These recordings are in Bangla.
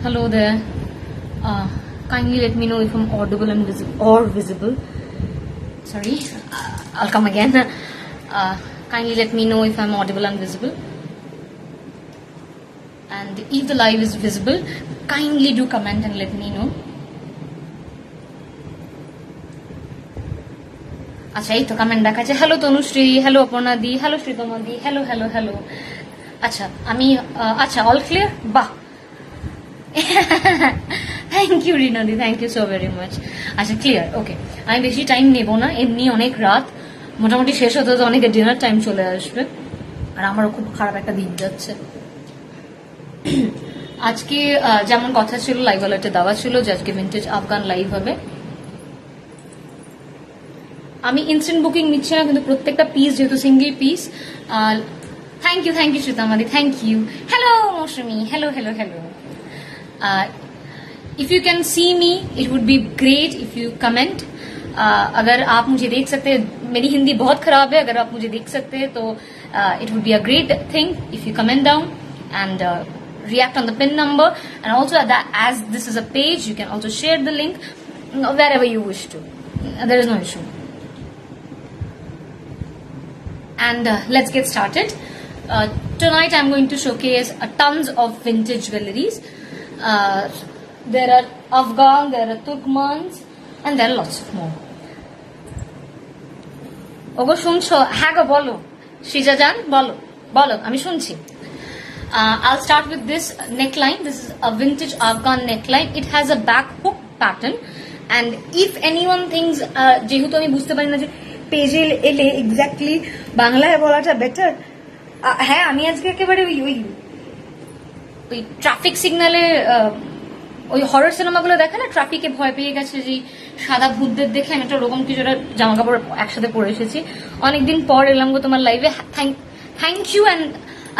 Hello there. Kindly let me know if I'm audible and visible. Sorry, I'll come again. Kindly let me know if I'm audible and visible. And if the live is visible, kindly do comment and let me know. আচ্ছা এই তো কমেন্ট দেখাচ্ছে hello Tanushree hello Aparna di hello Sreetama di hello hello hello আচ্ছা আমি আচ্ছা অল ক্লিয়ার বাহ thank you Rinadi thank you so very much আচ্ছা ক্লিয়ার ওকে আমি বেশি টাইম নেব না এমনি অনেক রাত মোটামুটি শেষ হতে হতে অনেকে ডিনার টাইম চলে আসবে আর আমারও খুব খারাপ একটা দিন যাচ্ছে আজকে যেমন কথা ছিল লাইভ অ্যালার্টে দেওয়া ছিল যে আজকে ভিন্টেজ আফগান লাইভ হবে আমি ইনস্ট্যান্ট বুকিং নিচ্ছি না কিন্তু প্রত্যেকটা পিস যেহেতু single piece thank you Sreetamadi thank you hello Mousumi hello hello hello if you can see me it would be great if you comment अगर आप मुझे देख सकते हैं मेरी हिंदी बहुत खराब है अगर आप मुझे देख सकते हैं तो it would be a great thing if you comment down and react on the pin number and also as this is a page you can also share the link wherever you wish to there is no issue and let's get started tonight I'm going to showcase tons of vintage jewelries there are Afghan there are Turkmans and there are lots of more ওগো শুনছো হ্যাঁ গো বলো সৃজা জান বলো বলো আমি শুনছি I'll start with this neckline. This is a vintage Afghan neckline. It has a back hook pattern. And if anyone thinks, যেহেতু আমি বুঝতে পারি না যে পেজে এলে এক্স্যাক্টলি বাংলায় বলাটা বেটার হ্যাঁ আমি আজকে একেবারে ওই ট্রাফিক সিগন্যালে ওই হরর সিনেমাগুলো দেখে না ট্রাফিকে ভয় পেয়ে গেছে যে সাদা ভূতদের দেখে আমি একটা ওরকম কিছু একটা জামা কাপড় একসাথে পরে এসেছি অনেকদিন পর এলাম গো তোমার লাইভে thank you and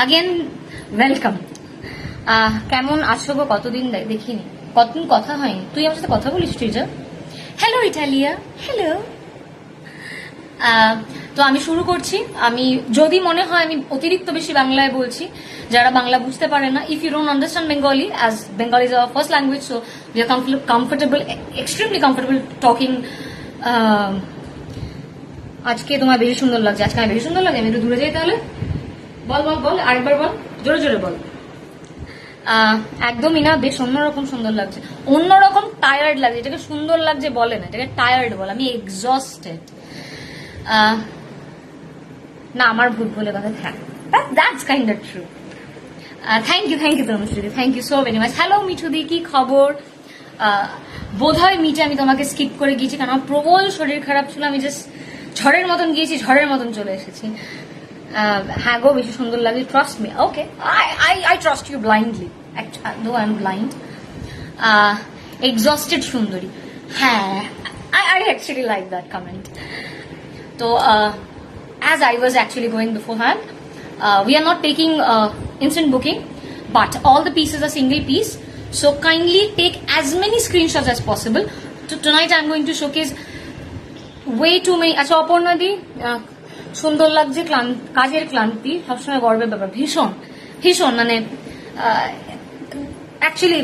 again welcome কেমন আছো গো কতদিন দেখিনি কতদিন কথা হয়নি তুই আমার সাথে কথা বলিস শ্রীজা হ্যালো ইটালিয়া হ্যালো তো আমি শুরু করছি আমি যদি মনে হয় আমি অতিরিক্ত বেশি বাংলায় বলছি যারা বাংলা বুঝতে পারে না if you don't understand Bengali as Bengali is our first language so we are comfortable extremely comfortable talking আজকে তোমার বেশি সুন্দর লাগছে আজকে আমার বেশি সুন্দর লাগে আমি একটু দূরে যাই তাহলে বল বল বল আরেকবার বল জোরে জোরে বল একদমই না বেশ অন্যরকম সুন্দর লাগছে অন্যরকম টায়ার্ড লাগছে এটাকে সুন্দর লাগছে বলে না এটাকে টায়ার্ড বল আমি এক্সস্টেড না আমার ভূত বলে কথা হ্যাঁ that's kind of true thank you Tanushree thank you so very much hello Mithudi কি খবর বোধহয় মিটে আমি তোমাকে স্কিপ করে গিয়েছি কারণ আমার প্রবল শরীর খারাপ ছিল আমি জাস্ট ঝড়ের মতন গিয়েছি ঝড়ের মতন চলে এসেছি হ্যাঁ গো বেশি সুন্দর লাগে trust me okay I trust you blindly though I am blind exhausted সুন্দরী হ্যাঁ I actually like that comment so as I was actually going beforehand we are not taking instant booking but all the pieces are single piece so kindly take as many screenshots as possible so tonight I'm going to showcase way too many acha Aparna di সুন্দর লাগছে কাজের ক্লান্তি সবসময় গর্বের ব্যাপার ভীষণ ভীষণ মানে অ্যাকচুয়ালি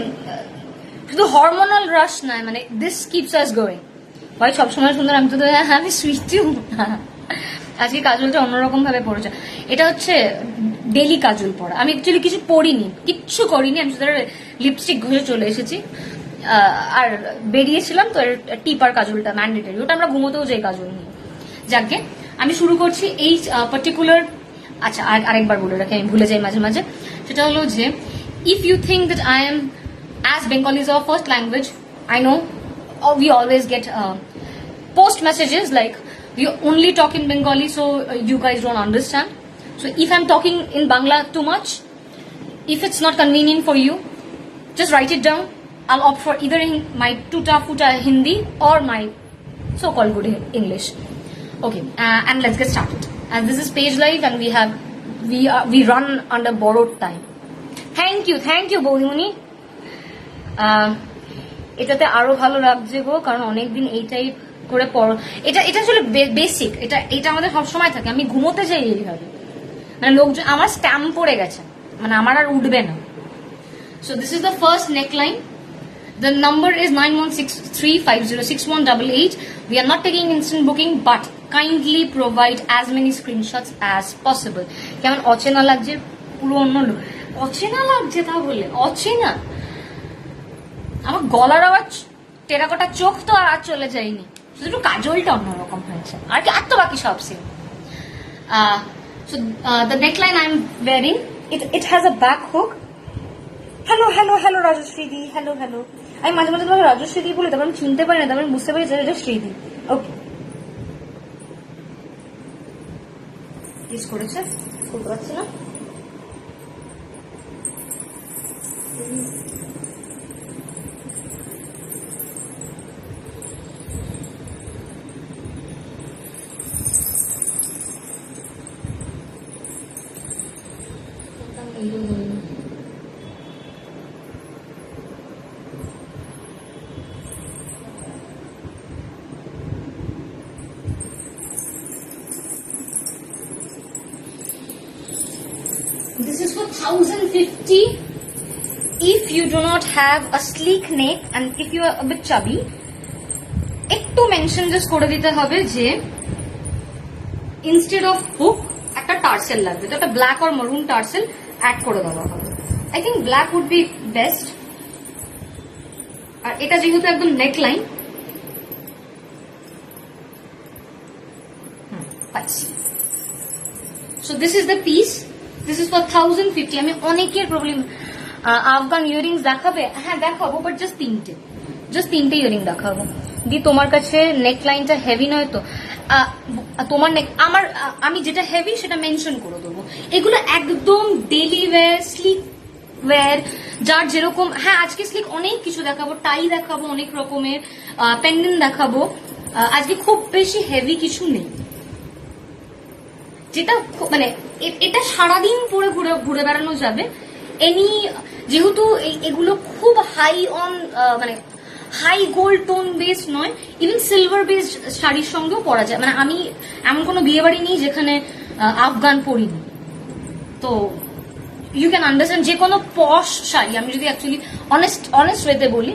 শুধু হরমোনাল রাশ নয় মানে দিস কিপস আস গোয়িং ভাই সবসময় সুন্দর আমি তো আমি সুইটিও আজকে কাজলটা অন্যরকম ভাবে পড়েছে এটা হচ্ছে ডেলি কাজল পরা আমি অ্যাকচুয়ালি কিছু পরিনি কিচ্ছু করিনি আমি শুধু লিপস্টিক ঘষে চলে এসেছি আর বেরিয়েছিলাম তো টিপার কাজলটা ম্যান্ডেটরি ওটা আমরা ঘুমোতেও যাই কাজল নিয়ে যাকে আমি শুরু করছি এই পার্টিকুলার আচ্ছা আরেকবার বলে রাখি আমি ভুলে যাই মাঝে মাঝে সেটা হলো যে if you think that I am as Bengali is our first language I know we always get post messages like we only talk in Bengali so you guys don't understand so if I'm talking in Bangla too much if it's not convenient for you just write it down I'll opt for either in my tuta futa Hindi or my so-called good English okay and let's get started and this is page live and we run under borrowed time thank you Bodhimuni এটাতে আরো ভালো লাগছে গো কারণ অনেকদিন এই টাইপ করে পড়ো এটা আসলে বেসিক এটা আমাদের সবসময় থাকে আমি ঘুমোতে যাই এইভাবে মানে লোকজন আমার স্ট্যাম্প পড়ে গেছে মানে আমার আর উঠবে না So this is the first neckline. The number is 9163506188. We are not taking instant booking, but kindly provide as many screenshots as possible. কেমন অচেনা লাগছে, পুরো অন্য লোক অচেনা লাগছে, তা বলে অচেনা। আমার গলার আওয়াজ, টেরাকোটা চোখ তো আর চলে যায়নি, শুধু একটু কাজলটা অন্যরকম হয়েছে, আর কি আর তো বাকি সব same. So the neckline I'm wearing, it has a back hook. Hello Rajashree di, hello আমি মাঝে মাঝে তোমাকে রাজশ্রী দি বলি, তারপর আমি চিনতে পারি না, তারপর আমি বুঝতে পারি যে এটা শ্রীদি। ওকে, কিস করেছে, বলতে পারছি না। This is for 1050. If you do not have a sleek neck and if you are a bit chubby, একটু মেনশন জাস্ট করে দিতে হবে যে ইনস্টেড অফ হুক একটা টার্সেল লাগবে, তো একটা ব্ল্যাক আর মারুন টার্সেল অ্যাড করে দেওয়া হবে। I think black would be best. আর এটা যেহেতু একদম নেক লাইন, পাচ্ছি। So this is the piece, this is for 1050। আমি অনেকের প্রবলেম, আফগান ইয়ারিংস দেখাবে, হ্যাঁ দেখাবো, বাট জাস্ট তিনটে ইয়ারিং দেখাবো। দি তোমার কাছে নেক লাইনটা হেভি নয় তো? তোমার নেক, আমি যেটা হেভি সেটা মেনশন করে দেবো। এগুলো একদম ডেলি ওয়্যার, স্লিক ওয়্যার, যার যেরকম। হ্যাঁ আজকে স্লিক অনেক কিছু দেখাবো, টাই দেখাবো, অনেক রকমের পেন্ডেন্ট দেখাবো। আজকে খুব বেশি হেভি কিছু নেই, যেটা মানে এটা সারাদিন পরে ঘুরে বেড়ানো যাবে। যেহেতু এগুলো খুব হাই অন, মানে হাই গোল্ড টোন বেস নয়, ইভেন সিলভার বেস শাড়ির সঙ্গেও পরা যায়। মানে আমি এমন কোনো বিয়ে বাড়ি নেই যেখানে আফগান পরিনি, তো ইউ ক্যান আন্ডারস্ট্যান্ড যে কোনো পশ শাড়ি। আমি যদি অ্যাকচুয়ালি অনেস্ট ওয়েতে বলি,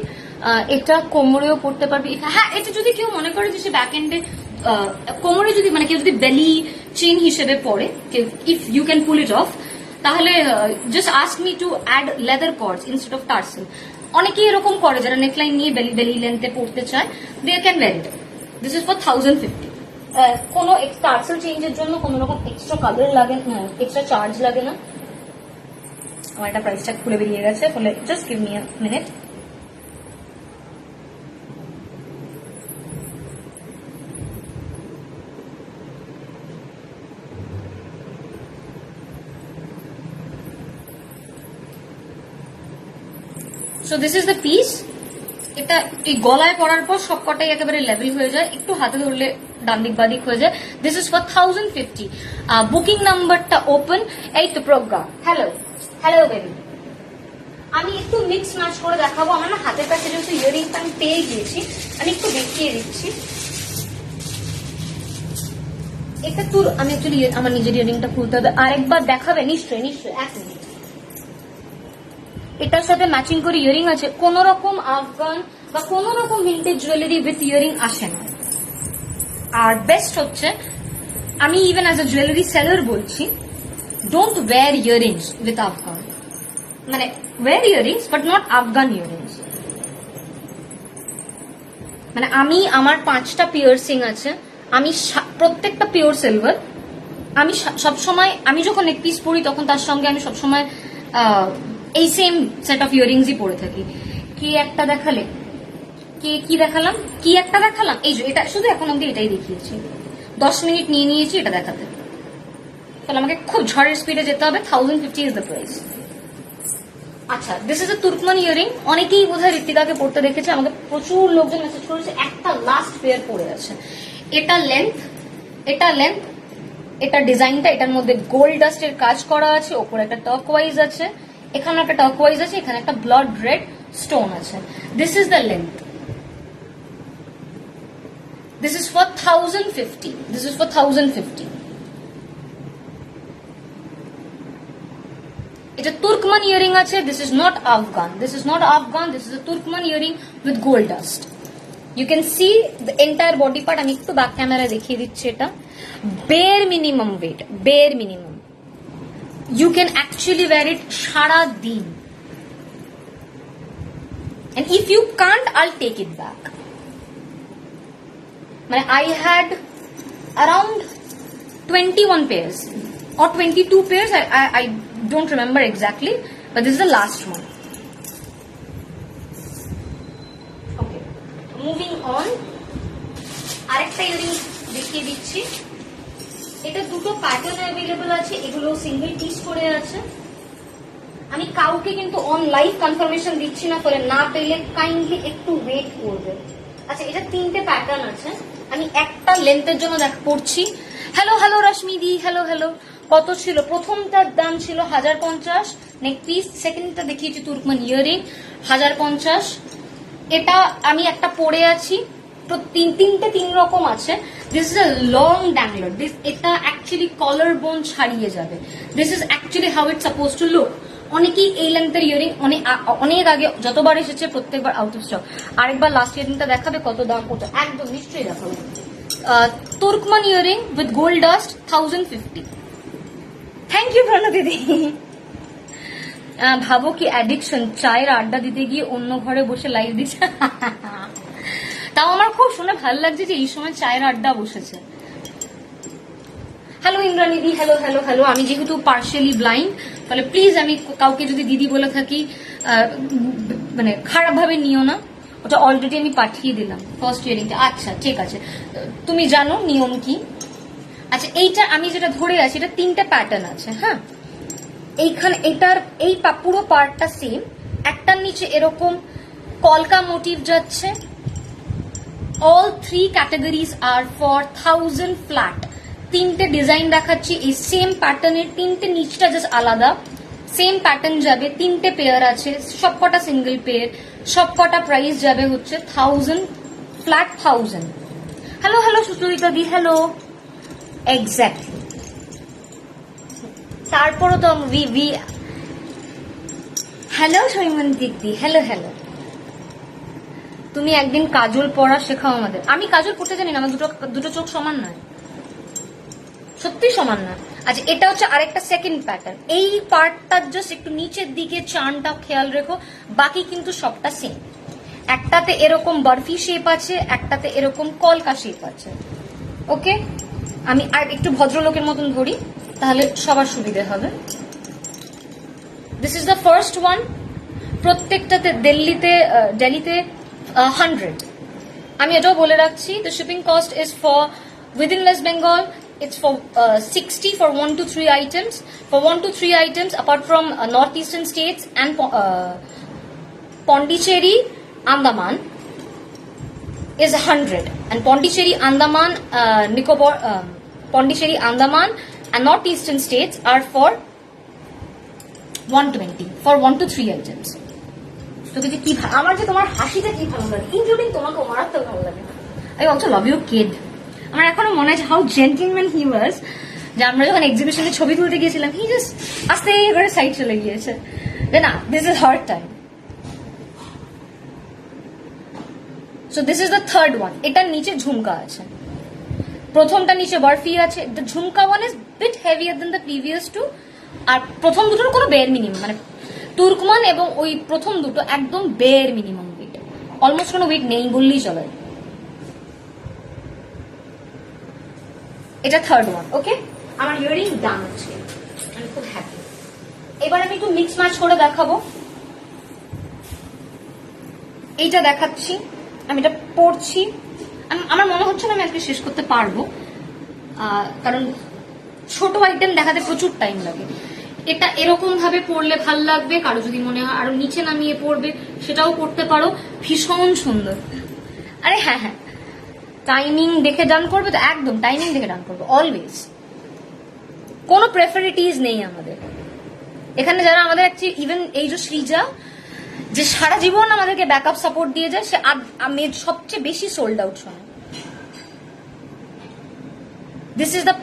এটা কোমরেও পরতে পারবি। হ্যাঁ, এটা যদি কেউ মনে করে যে সে ব্যাক এন্ডে কোমরে যদি, মানে কেউ যদি বেলি চেইন হিসেবে পরে, if you can pull it off, তাহলে just ask me to add leather cords instead of tassel. অনেকেই এরকম করে যারা নেকলাইন নিয়ে বেলি লেন্থে পড়তে চায়, they can wear it. This is for 1050। কোনো টার্সেল চেঞ্জের জন্য কোনো রকম এক্সট্রা কালার লাগে না, এক্সট্রা চার্জ লাগে না। আমার একটা প্রাইসটা খুলে বেরিয়ে গেছে, ফলে just give me a minute. So this is the piece. এটা এই গলায় পরার পর সবকটাই একেবারে লেভেল হয়ে যায়, একটু হাতে ধরলে ডান দিক বাদিক হয়ে যায়। This is for 1050। বুকিং নাম্বারটা ওপেন। এই তো প্রজ্ঞা, হ্যালো বেবি। আমি একটু মিক্স ম্যাচ করে দেখাবো। আমার না হাতের কাছে যেহেতু ইয়ারিং আমি পেয়ে গিয়েছি, আমি একটু দেখিয়ে দিচ্ছি। এটা তোর, আমি অ্যাকচুয়ালি আমার নিজের ইয়ারিংটা খুলতে হবে, আরেকবার দেখাবে? নিশ্চয়ই, এক মিনিট। এটার সাথে ম্যাচিং করে ইয়ারিং আছে। কোন রকম আফগান বা কোন রকম ভিন্টেজ জুয়েলারি উইথ ইয়ারিং আসে না। আর বেস্ট হচ্ছে, আমি even as a jewellery seller বলছি, don't wear earrings with Afghan. মানে wear earrings but not Afghan earrings. মানে আমার 5টা পিয়ার্সিং আছে, আমি প্রত্যেকটা পিওর সিলভার। আমি সবসময়, আমি যখন নেক পিস পরি তখন তার সঙ্গে আমি সবসময় এই সেম সেট অফ ইয়ারিংসই পরে থাকি। কি একটা দেখালাম, এই যে এটা, শুধু এখন অব্দি এটাই দেখিয়েছি। 10 মিনিট নিয়ে নিয়েছি এটা দেখাতে, তাহলে আমাকে খুব ঝড়ের স্পিডে যেতে হবে। 1050 ইজ দ্য প্রাইস। আচ্ছা, this is a Turkmen earring. অনেকেই বোধহয় ঋতিকাকে পড়তে দেখেছে, আমাকে প্রচুর লোকজন মেসেজ করেছে, একটা লাস্ট পেয়ার পড়ে আছে। এটা লেন্থ, এটা ডিজাইনটা, এটার মধ্যে গোল্ড ডাস্টের কাজ করা আছে, ওপরে একটা টার্কোয়াইজ আছে, এখানে একটা টার্কোয়াইজ আছে, এখানে একটা ব্লাড রেড স্টোন আছে। This is the length. This is for 1050। এটা তুর্কমান ইয়ারিং আছে, this is not Afghan, this is not Afghan, this is a Turkmen earring with gold dust. You can see the entire body part. আমি একটু ব্যাক ক্যামেরায় দেখিয়ে দিচ্ছি। এটা বের মিনিমাম ওয়েট, বের minimum. You can actually wear it সারা দিন। And if you can't, I'll take it back. I had around 21 pairs or 22 pairs. I don't remember exactly, but this is the last one. Okay, moving on. আরেকটা ইয়ারিং দেখিয়ে দিচ্ছি। এটা দুটো প্যাটার্ন অ্যাভেলেবল আছে, এগুলো সিঙ্গেল পিস করে আছে। আমি কাউকে কিন্তু অন লাইভ কনফার্মেশন দিচ্ছি না, ফলে না পেলে কাইন্ডলি একটু ওয়েট করবে। আচ্ছা, এটা তিনটে প্যাটার্ন আছে, আমি একটা লেন্থের জন্য পড়ছি। হ্যালো হ্যালো রশ্মি দি, হ্যালো হ্যালো। কত ছিল? প্রথমটার দাম ছিল 1050 নেক পিস, সেকেন্ডটা দেখিয়েছি তুর্কমান ইয়ারিং 1050। এটা আমি একটা পরে আছি, তো তিনটে তিন রকম আছে। This is a long dangler, এটা অ্যাকচুয়ালি কলার বোন ছাড়িয়ে যাবে। This is actually how it suppose to look. অনেকেই এই লেন্থের ইয়ারিং অনেক আগে যতবার এসেছে প্রত্যেকবার আউট অফ স্টক। আরেকবার লাস্ট ইয়ারিংটা দেখাবে, কত দাম ওটা একদম নিশ্চয়ই দেখাবে। Turkmen earring with gold dust 1050। Thank you Prana দিদি। ভাবো কি অ্যাডিকশন, চায়ের আড্ডা দিতে গিয়ে অন্য ঘরে বসে লাইভ দিচ্ছে। তাও আমার খুব শুনে ভালো লাগছে যে এই সময় চায়ের আড্ডা বসেছে। হ্যালো ইন্দ্রাণী দি, হ্যালো হ্যালো হ্যালো। আমি যেহেতু পার্শিয়ালি ব্লাইন্ড, তাহলে প্লিজ আমি কাউকে যদি দিদি বলে থাকি খারাপ ভাবে নিও না। ওটা অলরেডি আমি পাঠিয়ে দিলাম ফার্স্ট ইয়ারিংটা। আচ্ছা ঠিক আছে, তুমি জানো নিয়ম কি। আচ্ছা, এইটা আমি যেটা ধরে আছি, এটা তিনটা প্যাটার্ন আছে। হ্যাঁ, এইখানে এটার এই পুরো পার্টটা সেম। একটার নিচে এরকম কলকা মোটিভ যাচ্ছে। All three categories are for 1000 flat. তিনটে ডিজাইন দেখাচ্ছি এই সেম প্যাটার্নের, তিনটে নিচটা জাস্ট আলাদা, সেম প্যাটার্ন যাবে। তিনটে পেয়ার আছে, সবকটা সিঙ্গেল পেয়ার, সবকটা প্রাইস যাবে হচ্ছে 1000 ফ্ল্যাট 1000। হ্যালো হ্যালো সুচরিতা দি, হ্যালো। এক্স্যাক্টলি। তারপরও তো হ্যালো সৈমন্তিক দি, হ্যালো হ্যালো। তুমি একদিন কাজল পরা শেখাও আমাদের। আমি কাজল পড়তে জানি না, আমার দুটো চোখ সমান নয়, সত্যি সমান না। আচ্ছা, এটা হচ্ছে আরেকটা সেকেন্ড প্যাটার্ন। এই পার্টটা জাস্ট একটু নিচের দিকে চানটা খেয়াল রেখো, বাকি কিন্তু সবটা সেম। একটাতে এরকম বরফি শেপ আছে, একটাতে এরকম কলকা শেপ আছে। ওকে, আমি আর একটু ভদ্রলোকের মতন ধরি, তাহলে সবার সুবিধে হবে। This is the first one. প্রত্যেকটাতে দিল্লিতে 100। আমি এটাও বলে রাখছি, the shipping cost is for within West Bengal it's for 60 for 1 to 3 items. For 1 to 3 items, apart from northeastern states and Pondicherry, Andaman is 100, and Pondicherry, Andaman, Nicobar, Pondicherry, Andaman, and northeastern states are for 120 for 1 to 3 items. তোকে যে কি আমার যে তোমার হাসিটা কি ভালো লাগে, ইনক্লুডিং তোমাকে মারাত্মক ভালো লাগে। I also love your kid. আমার এখনো মনে আছে হাউ জেন্টলম্যান হি ওয়াজ, যে আমরা যখন এক্সিবিশনে ছবি তুলতে গিয়েছিলাম, হি জাস্ট আস্তে করে সাইড চলে গিয়েছে। না, this is hard time. So this is the third one. এটার নিচে ঝুমকা আছে। প্রথমটা নিচে বরফি আছে। The jhumka one is bit heavier than the previous two. আর প্রথম দুটোর কোনো বেয়ার মিনিমাম, তুর্কমান এবং ওই প্রথম দুটো একদম বেয়ার মিনিমাম ওয়েট, অলমোস্ট কোনো ওয়েট নেই বললেই চলে। এটা থার্ড ওয়ান। ওকে, আমার ইয়ারিং ডান হচ্ছে, আমি খুব হ্যাপি। এবার আমি একটু মিক্স ম্যাচ করে দেখাবো। এইটা দেখাচ্ছি, আমি এটা পরছি। আমার মনে হচ্ছে না আমি আজকে শেষ করতে পারবো, কারণ ছোট আইটেম দেখাতে প্রচুর টাইম লাগে। এটা এরকম ভাবে পরলে ভাল লাগবে, কারো যদি মনে হয় আরো নিচে নামিয়ে পরবে সেটাও করতে পারো, ভীষণ সুন্দর। আরে হ্যাঁ হ্যাঁ, টাইমিং দেখে ডান করবে তো, একদম টাইমিং দেখে ডান করবে অলওয়েজ। কোনো প্রেফারেটিভ নেই আমাদের এখানে। যারা আমাদের ইভেন এই যে সৃজা, যে সারা জীবন আমাদেরকে ব্যাকআপ সাপোর্ট দিয়ে যায়, সে সবচেয়ে বেশি সোল্ড আউট শোনে। This is the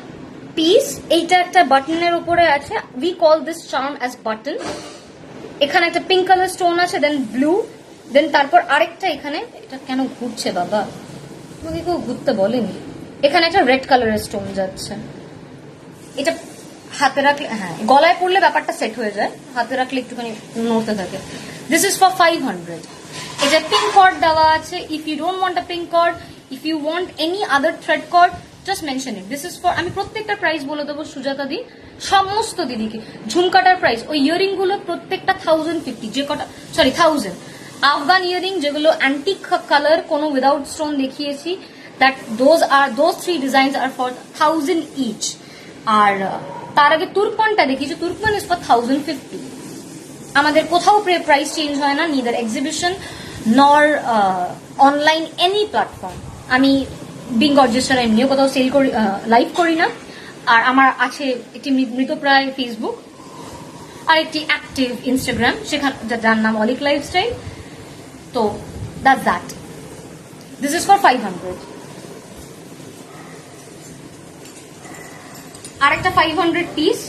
piece. এইটা একটা বাটনের উপরে আছে, we call this charm as button. এখানে একটা পিঙ্ক কালার স্টোন আছে, দেন ব্লু, দেন তারপর আরেকটা এখানে, এটা কেন ঘুরছে বাবা, তোমাকে কেউ ঘুরতে বলেনি। এখানে একটা রেড কালারের স্টোন যাচ্ছে। এটা হাতে রাখলে, হ্যাঁ গলায় পড়লে ব্যাপারটা সেট হয়ে যায়, হাতে রাখলে একটুখানি নড়তে থাকে। This is for 500। এটা পিঙ্ক কর্ড দেওয়া আছে। If you don't want a pink cord, if you want any other thread cord, just mention it. This is for, আমি প্রত্যেকটা প্রাইস বলে দেবো সুজাতা দি, সমস্ত দিদিকে। ঝুমকাটার প্রাইস, ওই ইয়ারিং গুলো প্রত্যেকটা 1050, যে কটা, সরি 1000। আফগান ইয়ারিং যেগুলো অ্যান্টিক কালার, কোনো উইদাউট স্টোন দেখিয়েছি, that those 3 designs are for 1000 each. আর তার আগে তুর্কমানটা দেখিয়েছি, তুর্কমান ইজ ফর 1050। আমাদের কোথাও প্রাইস চেঞ্জ হয় না, নিদার এক্সিবিশন নর অনলাইন এনি প্ল্যাটফর্ম। আমি বিং গর্জিয়াস ছাড়া এমনিও কোথাও সেল করি, লাইভ করি না। আর আমার আছে একটি মৃতপ্রায় ফেসবুক আর একটি অ্যাক্টিভ ইনস্টাগ্রাম, সেখানে যার নাম অলিক লাইফস্টাইল। তো that's that. This is for 500। আরেকটা 500 পিস,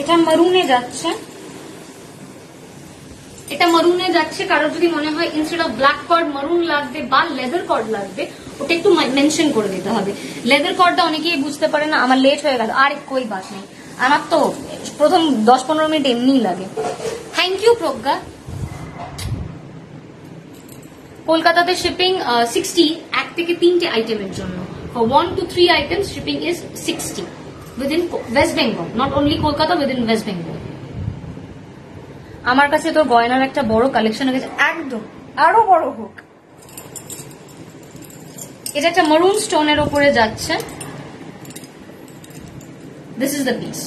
এটা মারুনে যাচ্ছে। এটা মারুনে যাচ্ছে, কারোর যদি মনে হয় ইনস্টেড অফ ব্ল্যাক কর্ড মারুন লাগবে বা লেদার কর্ড লাগবে, ওটা একটু মেনশন করে দিতে হবে। লেদার কর্ডটা অনেকেই বুঝতে পারে না, আমার লেট হয়ে গেল, আর কই বাস নেই, আমার তো প্রথম 10-15 মিনিট এমনিই লাগে। থ্যাংক ইউ প্রজ্ঞা। কলকাতাতে শিপিং 60, 1 থেকে 3টে আইটেমের জন্য। For 1 to 3 items, shipping is 60 within West Bengal, not only Kolkata, within West Bengal. আমার কাছে তোর গয়নার একটা বড় কালেকশন হয়ে গেছে, একদম আরো বড় হোক। এটা একটা মারুন স্টোনের উপরে যাচ্ছে। This is the piece.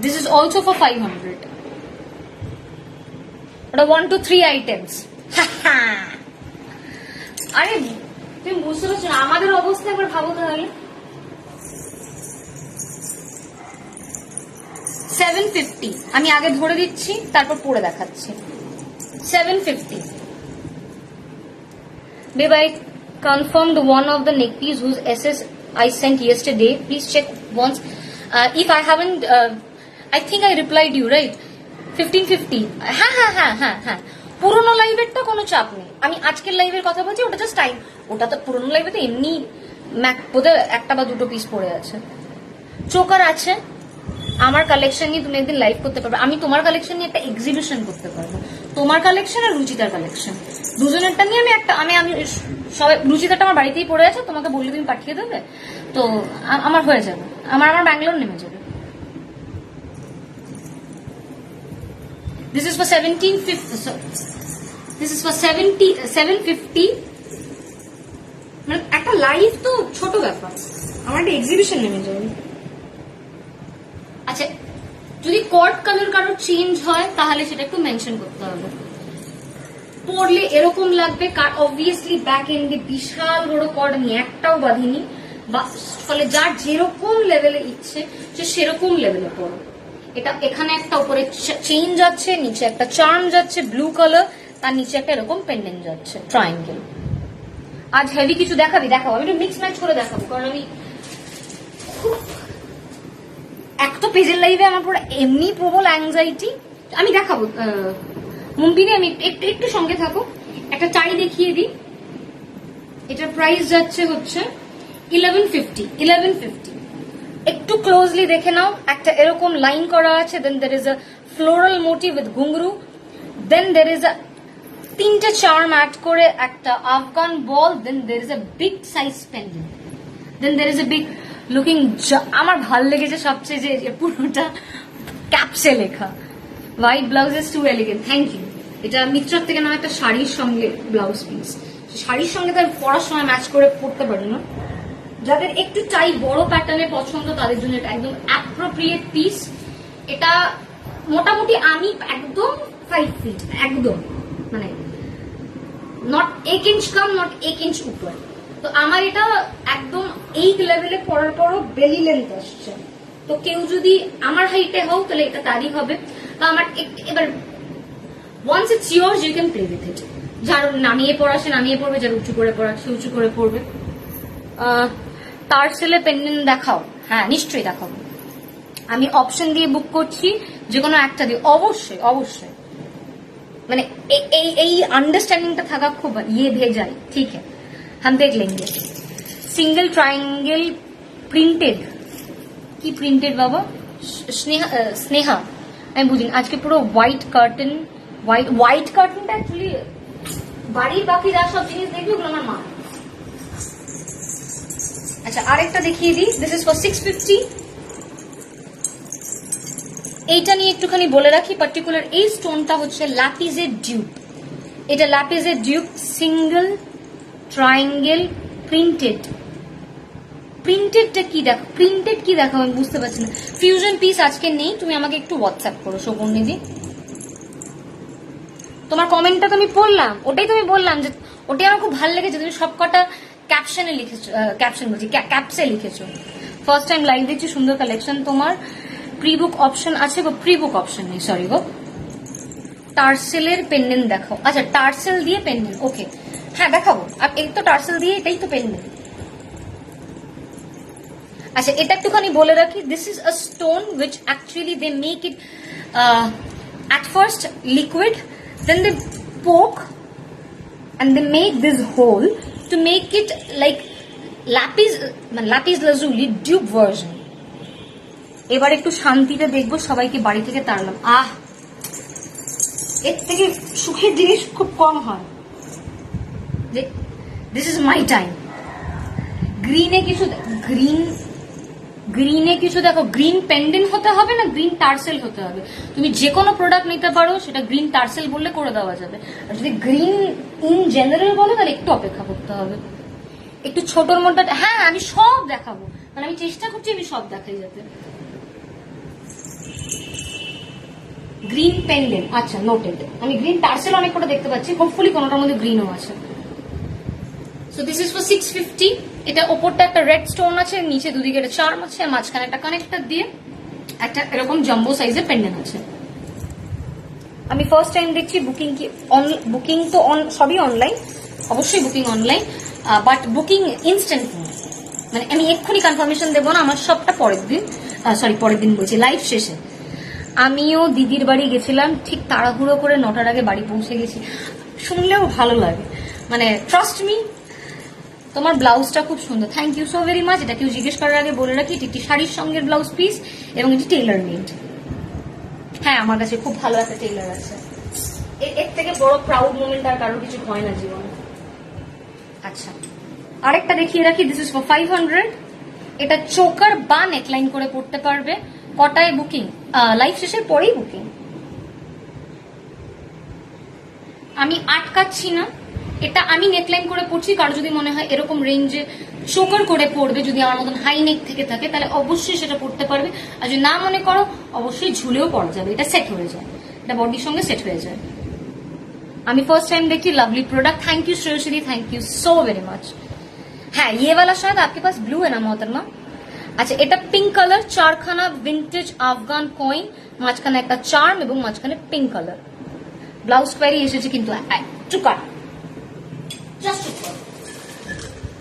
This is also for 500. ওটা 1 to 3 items. আরে তুমি বুঝতে পারছো না আমাদের অবস্থা, একবার ভাবো তাহলে। 750, আমি আগে ধরে দিচ্ছি তারপর পরে দেখাচ্ছি। 750। Babe, I confirmed one of the neck piece whose SS I sent yesterday. Please check once. If I haven't, I think I replied you, right? 1550. হ্যাঁ। পুরোনো লাইভেরটা কোনো চাপ নেই, আমি আজকের লাইভের কথা বলছি, ওটা জাস্ট টাইম। ওটা তো পুরোনো লাইভে তো এমনি বোধহয় 1 বা 2 পিস পড়ে আছে। চোকার আছে, আমার কালেকশন নিয়ে তুমি একদিন লাইভ করতে পারবে, আমি তোমার কালেকশন নিয়ে একটা এক্সিবিশন করতে পারবো। তোমার কালেকশন আর রুচিতার কালেকশন দুজনেরটা নিয়ে আমি সবাই, রুচিতাটা আমার বাড়িতেই পড়ে আছে, তোমাকে বললে তুমি পাঠিয়ে দেবে, তো আমার হয়ে যাবে, আমার ব্যাঙ্গালোর নেমে যাবে। This is for 750। মানে একটা লাইভ তো ছোট ব্যাপার, আমার একটা এক্সিবিশন নেমে যাবে। আচ্ছা, যদি কর্ড কালার কারোর চেঞ্জ হয় তাহলে সেটা একটু মেনশন করতে হবে। পরলে এরকম লাগবে, অবভিয়াসলি ব্যাক এন্ডে বিশাল বড় কর্ড আমি একটাও বাঁধিনি, বা ফলে যার যেরকম লেভেলে ইচ্ছে সে সেরকম লেভেলে পড়ো। এটা এখানে একটা উপরে চেইন যাচ্ছে, নিচে একটা চার্ম যাচ্ছে ব্লু কালার, তার নিচে একটা এরকম পেন্ডেন্ট যাচ্ছে ট্রায়াঙ্গেল। আজ হেভি কিছু দেখাবি? দেখাবো, আমি একটু মিক্স ম্যাচ করে দেখাবো, কারণ আমি একটা পেজের লাইভে আমার পুরো এমনি প্রবল অ্যাংজাইটি। আমি দেখাবো মুম্পিনে, আমি একটু সঙ্গে থাকো। একটা টাই দেখিয়ে দিই, এটার প্রাইস যাচ্ছে হচ্ছে 1150। একটু ক্লোজলি দেখে নাও, একটা এরকম লাইন করা আছে, then there is a floral motif with ghungroo, then there is a 3টে চার্ম অ্যাড করে একটা Afghan ball, then there is a big size pendant, then there is a big looking. আমার ভাল লেগেছে সবচেয়ে যে পুরোটা ক্যাপসে লেখা, white blouse is too elegant. Thank you. এটা মিত্রার থেকে না একটা শাড়ির সঙ্গে ব্লাউজ পিস, শাড়ির সঙ্গে তার পরার সময় ম্যাচ করে পরতে পারি না। যাদের একটু টাই বড় প্যাটার্নে পছন্দ তাদের জন্য এটা একদম অ্যাপ্রোপ্রিয়েট পিস। এটা মোটামুটি আমি একদম 5 ফিট, একদম মানে not 1 inch com, not 1 inch উপর। তো আমার এটা একদম 8 লেভেলে পরার পরও বেলি লেন্থ আসছে। তো কেউ যদি আমার হাইটে হও তাহলে এটা তারই হবে। বা আমার এবার once it's yours, you can play with it. যার নামিয়ে পড়া সে নামিয়ে পড়বে, যার উঁচু করে পড়া সে উঁচু করে পড়বে। টার্সেলে পেন্ডেন্ট দেখাও? হ্যাঁ নিশ্চয়ই দেখাবো। আমি অপশন দিয়ে বুক করছি, যে কোনো একটা দিয়ে, অবশ্যই অবশ্যই। মানে এই अंडरस्टैंडिंगটা থাকা খুব ये भेजाई ठीक है, हम देख लेंगे। सिंगल ट्रायंगल प्रिंटेड, কি প্রিন্টেড বাবা? স্নেহা আমি বুঝিনি। আজকে পুরো হোয়াইট কার্টেন, হোয়াইট কার্টেনটা অ্যাকচুয়ালি বাড়ির বাকি যা সব জিনিস দেখবি ওগুলো আমার মা। আচ্ছা আরেকটা দেখিয়ে দিই, দিস ইজ ফর 650। এইটা নিয়ে একটুখানি বলে রাখি, পার্টিকুলার এই স্টোনটা হচ্ছে ল্যাপিজের ডিউপ। এটা ল্যাপিজের ডিউপ, সিঙ্গেল ট্রায়াঙ্গেল প্রিন্টেড। প্রিন্টেডটা কি দেখো, প্রিন্টেড কি দেখো আমি বুঝতে পারছি না। ফিউশন পিস আজকে নেই, তুমি আমাকে একটু হোয়াটসঅ্যাপ করো শোভনীদি। তোমার কমেন্টটা তো আমি পড়লাম, ওটাই তুমি বললাম যে ওটাই আমার খুব ভালো লেগেছে, তুমি সবকটা ক্যাপশনে লিখেছো, ক্যাপশন বলছি ক্যাপসে লিখেছো। ফার্স্ট টাইম লাইভ দেখছি, সুন্দর কালেকশন তোমার। প্রি বুক অপশন আছে গো? প্রি বুক অপশন নেই, সরি গো। টার্সেলের পেন্ডেন্ট দেখাও। আচ্ছা টার্সেল দিয়ে পেন্ডেন্ট, ওকে হ্যাঁ দেখাবো। আর এই তো টার্সেল দিয়ে, এটাই তো পেন্ডেন্ট। আচ্ছা এটা একটুখানি বলে রাখি, this is a stone which actually they make it at first liquid, then they poke and they make this hole to make it like lapis lazuli dupe version. এবার একটু শান্তিতে দেখবো, সবাইকে বাড়ি থেকে তাড়লাম। এর থেকে সুখের জিনিস খুব কম হয়। This is my time. গ্রিনে কিছু দেখো, গ্রিন পেন্ডেন্ট হতে হবে না, গ্রিন টার্সেল হতে হবে। তুমি যে কোনো প্রোডাক্ট নিতে পারো, সেটা গ্রিন টার্সেল বললে করে দেওয়া যাবে। আর যদি গ্রিন ইন জেনারেল বলো তাহলে একটু অপেক্ষা করতে হবে, একটু ছোটর মধ্যে। হ্যাঁ আমি সব দেখাবো, মানে আমি চেষ্টা করছি আমি সব দেখাই যাতে। গ্রিন পেন্ডেন্ট, আচ্ছা নোটেড। আমি গ্রিন টার্সেল অনেক কটা দেখতে পাচ্ছি, হোপফুলি কোনোটার মধ্যে গ্রিনও আছে। So this is for 650। এটা ওপরটা একটা রেড স্টোন আছে, নিচে দুদিকে একটা চার্ম আছে, মাঝখানে একটা কানেক্টর দিয়ে একটা এরকম জাম্বো সাইজের পেন্ডেন্ট আছে। আমি ফার্স্ট টাইম দেখছি। বুকিং তো সবই অনলাইন, অবশ্যই booking online, but booking instant. মানে আমি এক্ষুনি কনফার্মেশন দেবো না, আমার সবটা পরের দিন বলছি লাইভ শেষে। আমিও দিদির বাড়ি গেছিলাম, ঠিক তাড়াহুড়ো করে 9টার আগে বাড়ি পৌঁছে গেছি। শুনলেও ভালো লাগে, মানে ট্রাস্ট মি। তোমার ব্লাউজটা খুব সুন্দর, thank you so very much. এটা কেউ জিজ্ঞেস করার আগে বলে রাখি, এটি একটি শাড়ির সঙ্গে ব্লাউজ পিস এবং এটি টেইলার মেড। হ্যাঁ আমার কাছে খুব ভালো একটা টেইলার আছে, এর থেকে বড় প্রাউড মোমেন্ট আর কারোর কিছু হয় না জীবনে। আচ্ছা আরেকটা দেখিয়ে রাখি, দিস ইজ ফর 500। এটা চোকার বা নেকলাইন করে পড়তে পারবে। কটায় বুকিং? লাইভ শেষের পরেই বুকিং। আমি আটকাচ্ছি না, এটা আমি নেকলাইন করে পড়ছি। কারো যদি মনে হয় এরকম রেঞ্জে চোকার করে পড়বে, যদি আমার মতন হাই নেক থেকে থাকে, তাহলে অবশ্যই সেটা পড়তে পারবে। আর যদি না মনে করো, অবশ্যই ঝুলেও পড়া যাবে, এটা সেট হয়ে যায়, এটা বডির সঙ্গে সেট হয়ে যায়। আমি ফার্স্ট টাইম দেখছি, lovely product, thank you Shreyasi, thank you so very much. হ্যাঁ ये वाला शायद आपके पास ब्लू है ना मोहतरमा। আচ্ছা এটা পিঙ্ক কালার, চারখানা ভিন্টেজ আফগান কয়েন, মাঝখানে একটা চার্ম এবং মাঝখানে পিঙ্ক কালার। ব্লাউজ কোয়ারি এসেছে কিন্তু চুকার জাস্ট।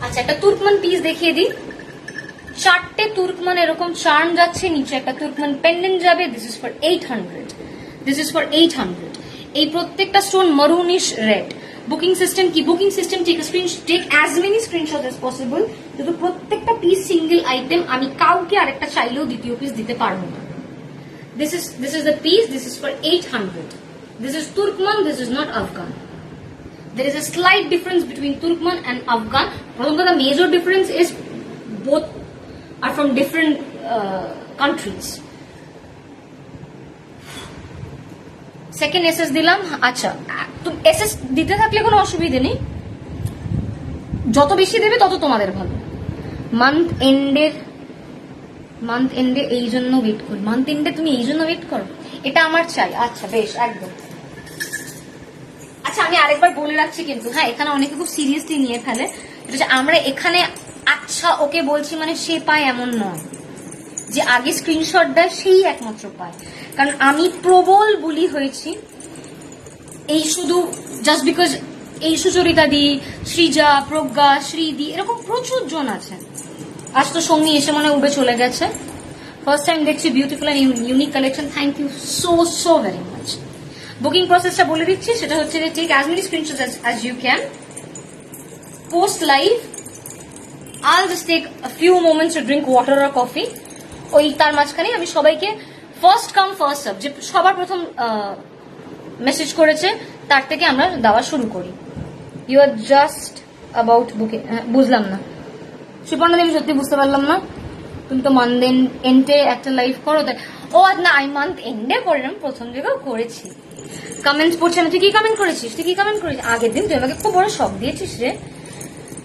আচ্ছা একটা তুর্কমান পিস দেখিয়ে দিই, 4টে তুর্কমান এরকম চার্ম যাচ্ছে, নিচে একটা তুর্কমান পেন্ডেন্ট যাবে। This is for 800, this is for 800। এই প্রত্যেকটা stone maroonish red. Booking system কি? Booking system take as many screenshot as possible, কিন্তু প্রত্যেকটা পিস সিঙ্গেল আইটেম, আমি কাউকে আরেকটা চাইলেও দ্বিতীয় পিস দিতে পারবো না। This is the piece, this is for 800। This is Turkman, this is not Afghan. There is a slight difference between Turkmen and Afghan. The major difference is both are from different countries. Second SS দিলাম। আচ্ছা তো SS দিতে থাকলে কোনো অসুবিধা নেই, যত বেশি দেবে তত তোমাদের ভালো। মান্থ এন্ডে এই জন্য ওয়েট কর, মান্থ এন্ডে তুমি এই জন্য ওয়েট করো, এটা আমার চাই। আচ্ছা বেশ, একদম। আচ্ছা আমি আরেকবার বলে রাখছি কিন্তু, হ্যাঁ এখানে অনেকে খুব সিরিয়াসলি নিয়ে ফেলে, আমরা এখানে আচ্ছা ওকে বলছি মানে সে পায় এমন নয়, যে আগে স্ক্রিনশট দেয় সেই একমাত্র পায়। কারণ আমি প্রবল বুলি হয়েছি এই শুধু জাস্ট বিকজ এই সুচরিতা দি, সৃজা, প্রজ্ঞা, শ্রীদি, এরকম প্রচুর জন আছেন আজ তো সঙ্গী এসে মনে উড়ে চলে গেছে। ফার্স্ট টাইম দেখছি beautiful and unique collection. Thank you so very much. Booking প্রসেসটা বলে দিচ্ছি, সেটা হচ্ছে যে take as many screenshots as you can, post live, I'll just take a few moments to drink water or coffee. ওই তার মাঝখানে আমি সবাইকে ফার্স্ট কাম ফার্স্ট সার্ভ, যে সবার প্রথম মেসেজ করেছে তার থেকে আমরা দেওয়া শুরু করি। You are just about booking. বুঝলাম না সুপর্ণা, আমি সত্যি বুঝতে পারলাম না। তুমি তো মান্থ এন্ডে একটা লাইভ করো, তাই? ও না, আমি মান্থ এন্ডে করলাম, প্রথম দিকেও করেছি। কমেন্টস পড়ছে না। তুই কি কমেন্ট করেছিস? আগের দিন তুই আমাকে খুব বড় শক দিয়েছিস রে।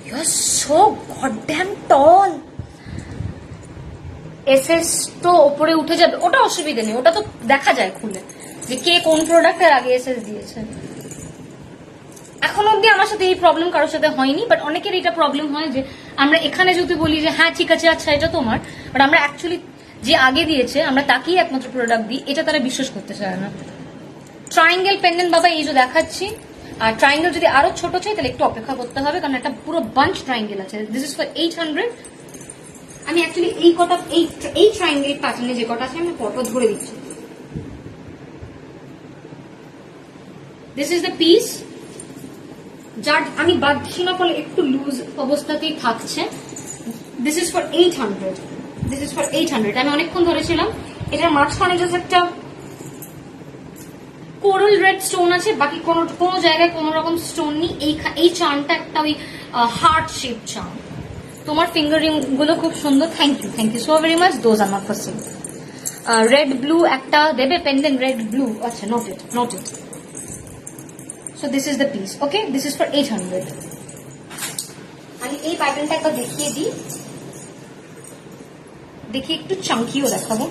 You are so goddamn tall. এসএস তো ওপরে উঠে যাবে, ওটা অসুবিধা নেই, ওটা তো দেখা যায় খুলে যে কে কোন প্রোডাক্টের আগে এসএস দিয়েছে। এখন অব্দি আমার সাথে এই প্রবলেম কারোর সাথে হয়নি, বাট অনেকের এটা প্রবলেম হয় যে আমরা এখানে যদি বলি যে হ্যাঁ ঠিক আছে, আচ্ছা এটা তোমার, বাট আমরা অ্যাকচুয়ালি যে আগে দিয়েছে আমরা তাকেই একমাত্র প্রোডাক্ট দিই, এটা তারা বিশ্বাস করতে চায় না। ট্রায়াঙ্গেল পেন্ডেন্ট বাবা এই যে দেখাচ্ছি, আর ট্রায়াঙ্গেল যদি আরো ছোট চাই তাহলে একটু অপেক্ষা করতে হবে, কারণ একটা পুরো বাঞ্চ ট্রায়াঙ্গেল আছে। This is for 800। আমি অ্যাকচুয়ালি এই ট্রায়াঙ্গেল প্যাটার্নে যে কটা আছে আমি ফটো ধরে দিচ্ছি। দিস ইজ দ্য পিস, যার আমি বাদসীমা ফলে একটু লুজ অবস্থাতেই থাকছে। This is for 800। আমি অনেকক্ষণ ধরেছিলাম। এটার মাঝখানে জাস্ট একটা কোরাল রেড স্টোন আছে, বাকি কোনো জায়গায় কোনো রকম স্টোন নেই। এই চার্মটা একটা ওই হার্ট শেপ চার্ম। তোমার ফিঙ্গারিং গুলো খুব সুন্দর। Thank you so very much. Those are not for sale. Red blue একটা দেবে পেন্ডেন্ট, রেড ব্লু। আচ্ছা, noted. So this is the piece. Okay, this is for 800. আমি এই প্যাটার্নটা একবার দেখিয়ে দিই, দেখি একটু চাঙ্কিও দেখাবো।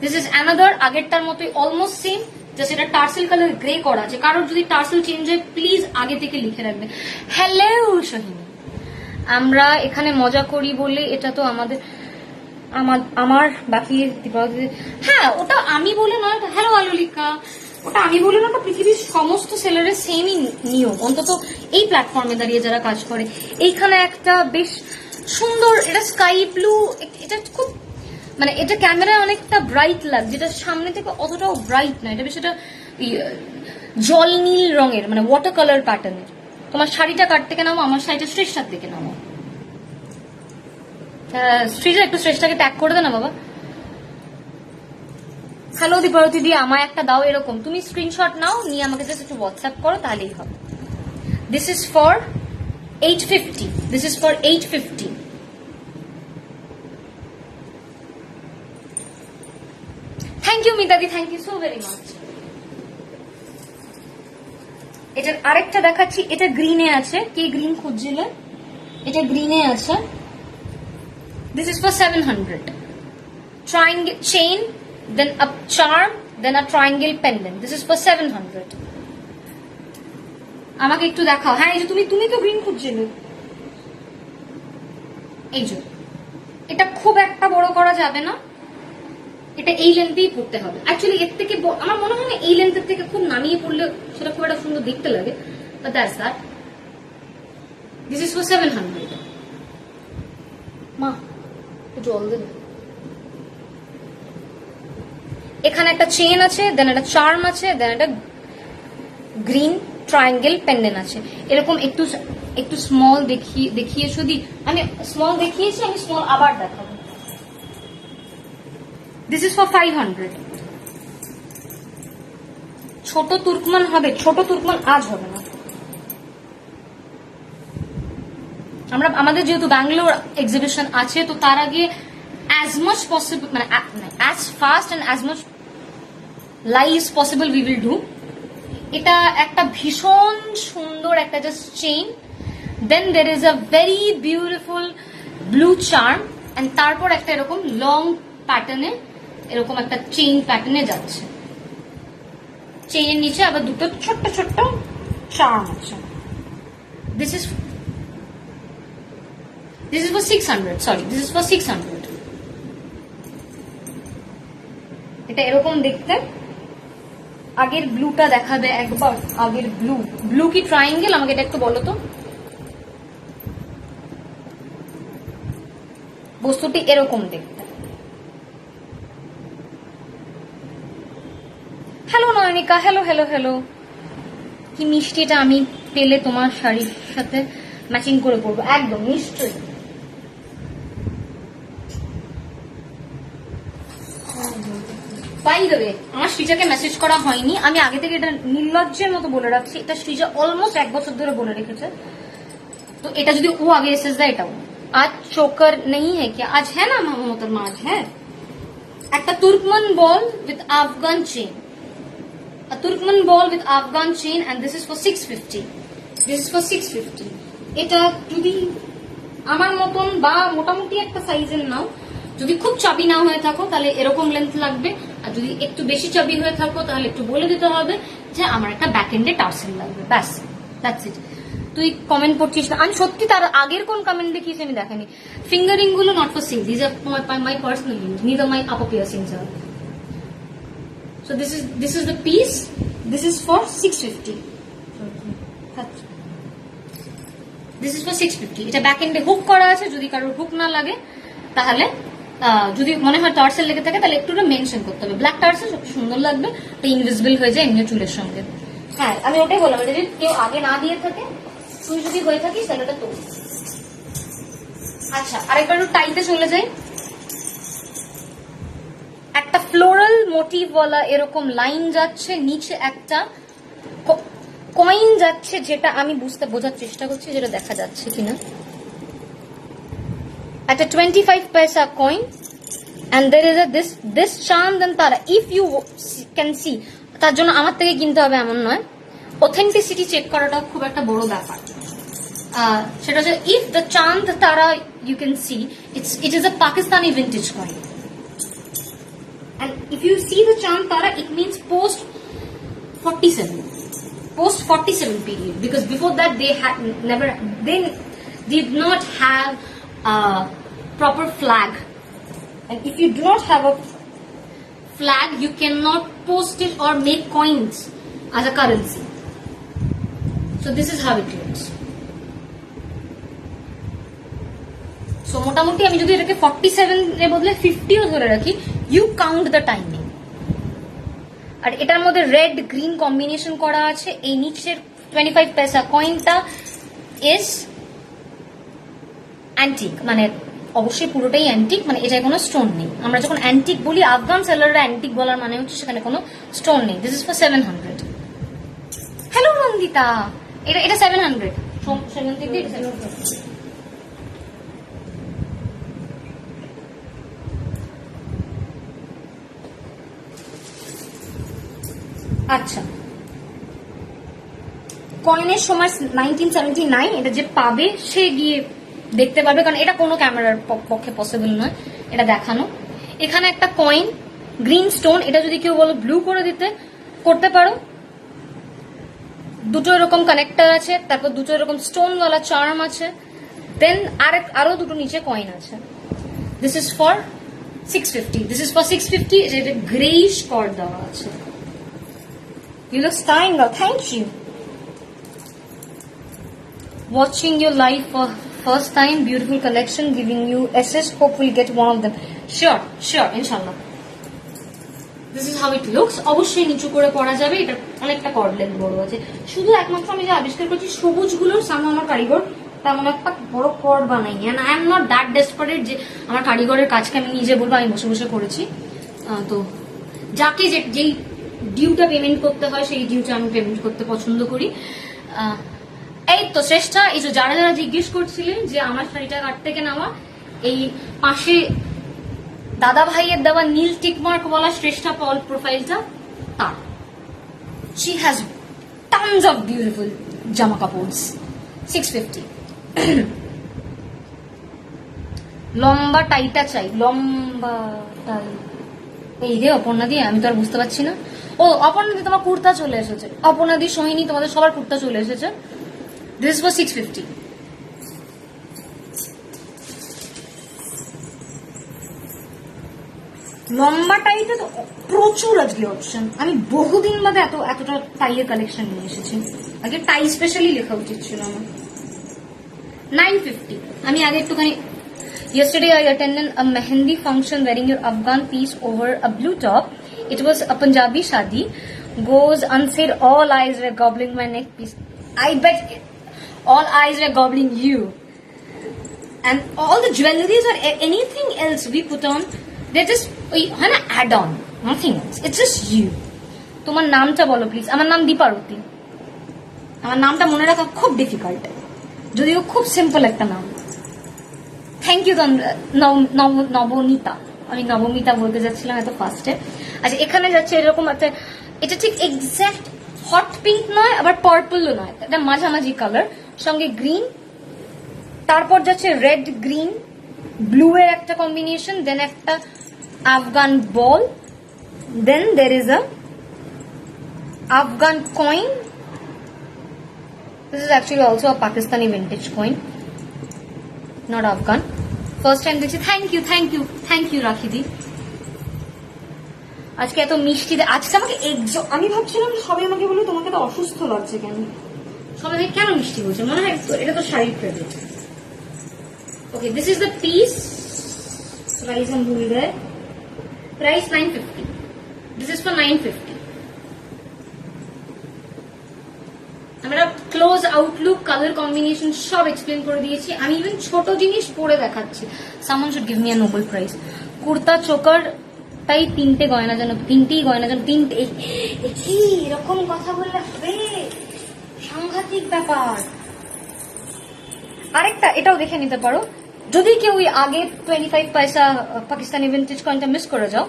দিস ইজ অ্যানাদার, আগেরটার মতোই অলমোস্ট সেম, জাস্ট এটা টার্সেল কালার গ্রে করা আছে। কারোর যদি টার্সেল চেঞ্জ হয় প্লিজ আগে থেকে লিখে রাখবে। হ্যালো সোহিনী, আমরা এখানে মজা করি বলে এটা তো আমার বাকি দীপাবলি। হ্যাঁ, ওটা আমি বলে নয়। হ্যালো আলুলিকা, ওটা আমি বলে না, পৃথিবীর সমস্ত সেলারের সেমই নিয়ম, অন্তত এই প্ল্যাটফর্মে দাঁড়িয়ে যারা কাজ করে। এইখানে একটা বেশ সুন্দর, এটা স্কাই ব্লু, এটা খুব মানে এটা ক্যামেরায় অনেকটা ব্রাইট লাগছে, যেটা সামনে থেকে অতটাও ব্রাইট না। এটা বেশ একটা জল নীল রঙের, মানে ওয়াটার কালার প্যাটার্নের। তোমার শাড়িটা কাট থেকে নামো, আমার শাড়িটা স্ট্রেচটার থেকে নামো। শ্রীজা একটু স্ট্রেচটাকে ট্যাগ করে দে না বাবা। হ্যালো দীপারতী দিয়ে আমায় একটা দাও এরকম। তুমি স্ক্রিনশট নাও, নিয়ে আমাকে জাস্ট একটু হোয়াটসঅ্যাপ করো, তাহলেই হবে। This is for 850। Thank you মিতাদি, thank you so very much. এটার আরেকটা দেখাচ্ছি, এটা গ্রিনে আছে। কে গ্রিন খুঁজছিলে? এটা গ্রিনে আছে। This is for 700। Triangle chain, then a charm, then a triangle pendant. This is for 700. আমাকে একটু দেখাও। হ্যাঁ, এই যে তুমি তো গ্রিন খুঁজছিলে। এই যে এটা খুব একটা বড় করা যাবে না, এটা এই লেন্থেই পড়তে হবে। অ্যাকচুয়ালি এর থেকে আমার মনে হয় না এই লেন্থের থেকে খুব নামিয়ে পড়লে সেটা খুব একটা সুন্দর দেখতে লাগে, but that's that. This is for 700। মা একটু জল দেবে। এখানে একটা চেন আছে, দেন একটা চার্ম আছে, দেন একটা গ্রিন ট্রায়াঙ্গেল পেন্ডেন্ট আছে। এরকম একটু স্মল দেখিয়েছো দি, আমি স্মল দেখিয়েছি, আমি স্মল আবার দেখাবো। This is for 500। ছোট তুর্কমান হবে, ছোট তুর্কমান আজ হবে না। আমাদের যেহেতু ব্যাঙ্গালোর এক্সিবিশন আছে, তো তার আগে as much possible, মানে as fast and as much live possible we will do. এটা একটা ভীষণ সুন্দর একটা just chain, then there is a very beautiful blue charm, and তারপর একটা এরকম লং প্যাটার্নে, এরকম একটা চেইন প্যাটার্নে যাচ্ছে। চেইনের নিচে আবার দুটো ছোট্ট ছোট্ট চার্ম আছে। This is for 600. Sorry, this is for 600. এটা এরকম দেখতে। আগের ব্লুটা দেখাবে একবার। আগের ব্লু কি ট্রায়াঙ্গেল? আমাকে এটা একটু বলো তো। বস্তুটি এরকম দেখতে। Hello Nayanika, hello hello hello. কি মিষ্টিটা আমি পেলে তোমার শাড়ির সাথে ম্যাচিং করে পরবো, একদম নিশ্চয়ই। বাই দ্য ওয়ে, আমার সৃজাকে মেসেজ করা হয়নি, আমি আগে থেকে এটা নির্লজ্জের মতো বলে রাখছি, এটা সৃজা অলমোস্ট 1 বছর ধরে বলে রেখেছে। তো এটা যদি ও আগে এসেস দেয়, এটাও आज चोकर नहीं है क्या? आज है ना मोहतरमा, आज है একটা তুর্কমান বল with Afghan chain, a Turkmen ball with Afghan chain, and this is for 650. This is for 650. এটা যদি আমার মতন বা মোটামুটি একটা সাইজের নাও, যদি খুব চাবি না হয়ে থাকো তাহলে এরকম লেন্থ লাগবে, আর যদি একটু বেশি চাবি হয়ে থাকো তাহলে একটু বলে দিতে হবে যে আমার একটা ব্যাক এন্ডে টার্সেল লাগবে, ব্যাস, দ্যাটস ইট। তুই কমেন্ট করছিস না, আমি সত্যি তার আগের কোন কমেন্ট দেখিয়েছি আমি দেখানি। ফিঙ্গারিং গুলো not for sale, this are my personal use, neither my upper piercings are. So this is the piece. This is for 650. This is for 650. এটা ব্যাক এন্ডে হুক করা আছে, যদি কারোর হুক না লাগে তাহলে যদি মনে হয় টার্সেল লেগে থাকে তাহলে একটু মেনশন করতে হবে। ব্ল্যাক টার্সেল সব সুন্দর লাগবে, তো ইনভিজিবল হয়ে যায় এমনি চুলের সঙ্গে। হ্যাঁ, আমি ওটাই বললাম, এটা যদি কেউ আগে না দিয়ে থাকে, তুই যদি হয়ে থাকিস তাহলে ওটা তোর। আচ্ছা, আরেকবার একটু টাইতে চলে যাই। একটা ফ্লোরাল মোটিভ ওয়ালা এরকম লাইন যাচ্ছে, নিচে একটা কয়েন যাচ্ছে, যেটা আমি বোঝার চেষ্টা করছি যেটা দেখা যাচ্ছে কিনা। একটা 25 পয়সা coin, and there is a this charm and tara, if you can see, তার জন্য আমার থেকে কিনতে হবে এমন নয়, অথেন্টিসিটি চেক করাটা খুব একটা বড় ব্যাপার। সেটা হচ্ছে if the chand tara you can see, it is a Pakistani vintage coin. And if you see the chand tara, it means post 47 period, because before that they did not have a proper flag, and if you do not have a flag you cannot post it or make coins as a currency. So this is how it looks. So মোটামুটি আমি যদি এটাকে 47 এর বদলে 50 ও ধরে রাখি, you count the timing. আর এটার মধ্যে রেড গ্রিন কম্বিনেশন করা আছে। এই নিচের 25 পয়সা কয়েনটা ইজ অ্যান্টিক, মানে অবশ্যই পুরোটাই অ্যান্টিক, মানে এটায় কোনো স্টোন নেই। আমরা যখন অ্যান্টিক বলি, আফগান সেলাররা অ্যান্টিক বলার মানে হচ্ছে সেখানে কোনো স্টোন নেই। This is for 700। Hello Nandita, এটা 700। আচ্ছা, কয়েনের সময় 1979, এটা যে পাবে সে গিয়ে দেখতে পারবে, কারণ এটা কোনো ক্যামেরার পক্ষে পসিবল নয় এটা দেখানো। এখানে একটা কয়েন, গ্রিন স্টোন, এটা যদি কেউ বলো ব্লু করে দিতে করতে পারো। দুটো এরকম কানেক্টার আছে, তারপর দুটো এরকম স্টোনওয়ালা চার্ম আছে, দেন আরো দুটো নিচে কয়েন আছে। This is for 650। এটা গ্রেইশ কর্ড দেওয়া আছে। You look stunning now. Thank you. Watching your live for first time. Beautiful collection. Giving you SS. Hope we'll get one of them. Sure. Inshallah. This is how it looks. অবশ্যই নিচু করে পরা যাবে। এটা অনেকটা কর্ড লেন্থ বড় আছে। শুধু একমাত্র আমি যে আবিষ্কার করছি সবুজগুলোর সামনে আমার কারিগর তেমন একটা বড় কর্ড বানাই। And I am not that desperate যে আমার কারিগরের কাজকে আমি নিজে বলবো আমি বসে বসে করেছি। তো যাকে যেই ডিউটা পেমেন্ট করতে হয় সেই ডিউটা আমি পেমেন্ট করতে পছন্দ করি। এই তো শ্রেষ্ঠা, এই যে যারা যারা জিজ্ঞেস করছিলেন যে আমার শাড়িটা কাট থেকে নেওয়া, এই পাশে দাদা ভাইয়ের দেওয়া নীল টিকমার্ক বলা শ্রেষ্ঠা পল প্রোফাইলটা তার। She has tonnes of beautiful জামা কাপড়স। 650। লম্বা টাইটা চাই, লম্বা টাই। এই রে অপর্ণাদি, আমি তো আর বুঝতে পারছি না। ও অপর্ণাদি, তোমার কুর্তা চলে এসেছে। অপর্ণাদি, সোহিনী, তোমাদের সবার কুর্তা চলে এসেছে। This was 650। লম্বা টাইতে তো প্রচুর আজকে অপশন। আমি বহুদিন বাদে এতটা টাইয়ের কালেকশন নিয়ে এসেছি। আগে টাই স্পেশালি লেখা উচিত ছিল আমার। 950। আমি আগে একটুখানি Yesterday I attended a mehendi function wearing your Afghan piece over a blue top. It was a Punjabi shadi. Goes unsaid, all eyes were gobbling my neck piece. I bet all eyes were gobbling you. And all the jewelries or anything else we put on, they're just an add-on, nothing else. It's just you. তোমার নামটা বলো প্লিজ। আমার নাম দীপারতী। আমার নামটা মনে রাখা খুব ডিফিকাল্ট, যদিও খুব সিম্পল একটা নাম। Thank you Nabanita. আমি নবমিতা বলতে যাচ্ছিলাম এত ফার্স্টে। আচ্ছা, এখানে যাচ্ছে এরকম একটা, এটা ঠিক এক্স্যাক্ট হট পিঙ্ক নয়, আবার পার্পলও নয়, এটা মাঝামাঝি কালার, সঙ্গে গ্রিন, তারপর যাচ্ছে রেড গ্রিন ব্লু এর একটা কম্বিনেশন, দেন একটা Afghan ball, then there is a Afghan coin. This is actually also a Pakistani vintage coin, not Afghan. First time দেখছি। থ্যাংক ইউ রাখিদি। আজকে এত মিষ্টি, আজকে আমাকে আমি ভাবছিলাম সবাই আমাকে বলে তোমাকে তো অসুস্থ লাগছে কেন, সবাই কেন মিষ্টি বলছে, মনে হয় এটা তো শাড়ির credit. Okay, this is the piece, price हम भूल गए, প্রাইস 950, দিস ইজ ফর 950। আমরা ক্লোজ আউটলুক কালার কম্বিনেশন সব এক্সপ্লেন করে দিয়েছি। আমি ইভেন ছোট জিনিস পরে দেখাচ্ছি। Someone should give me a Nobel prize. Kurta choker তাই তিনটেই গয়না যেন তিনটে, এরকম কথা বললে হবে, সাংঘাতিক ব্যাপার। আরেকটা এটাও দেখে নিতে পারো, যদি কেউ ওই আগে 25 পয়সা পাকিস্তানি ভিন্টেজ কয়েনটা মিস করে যাও,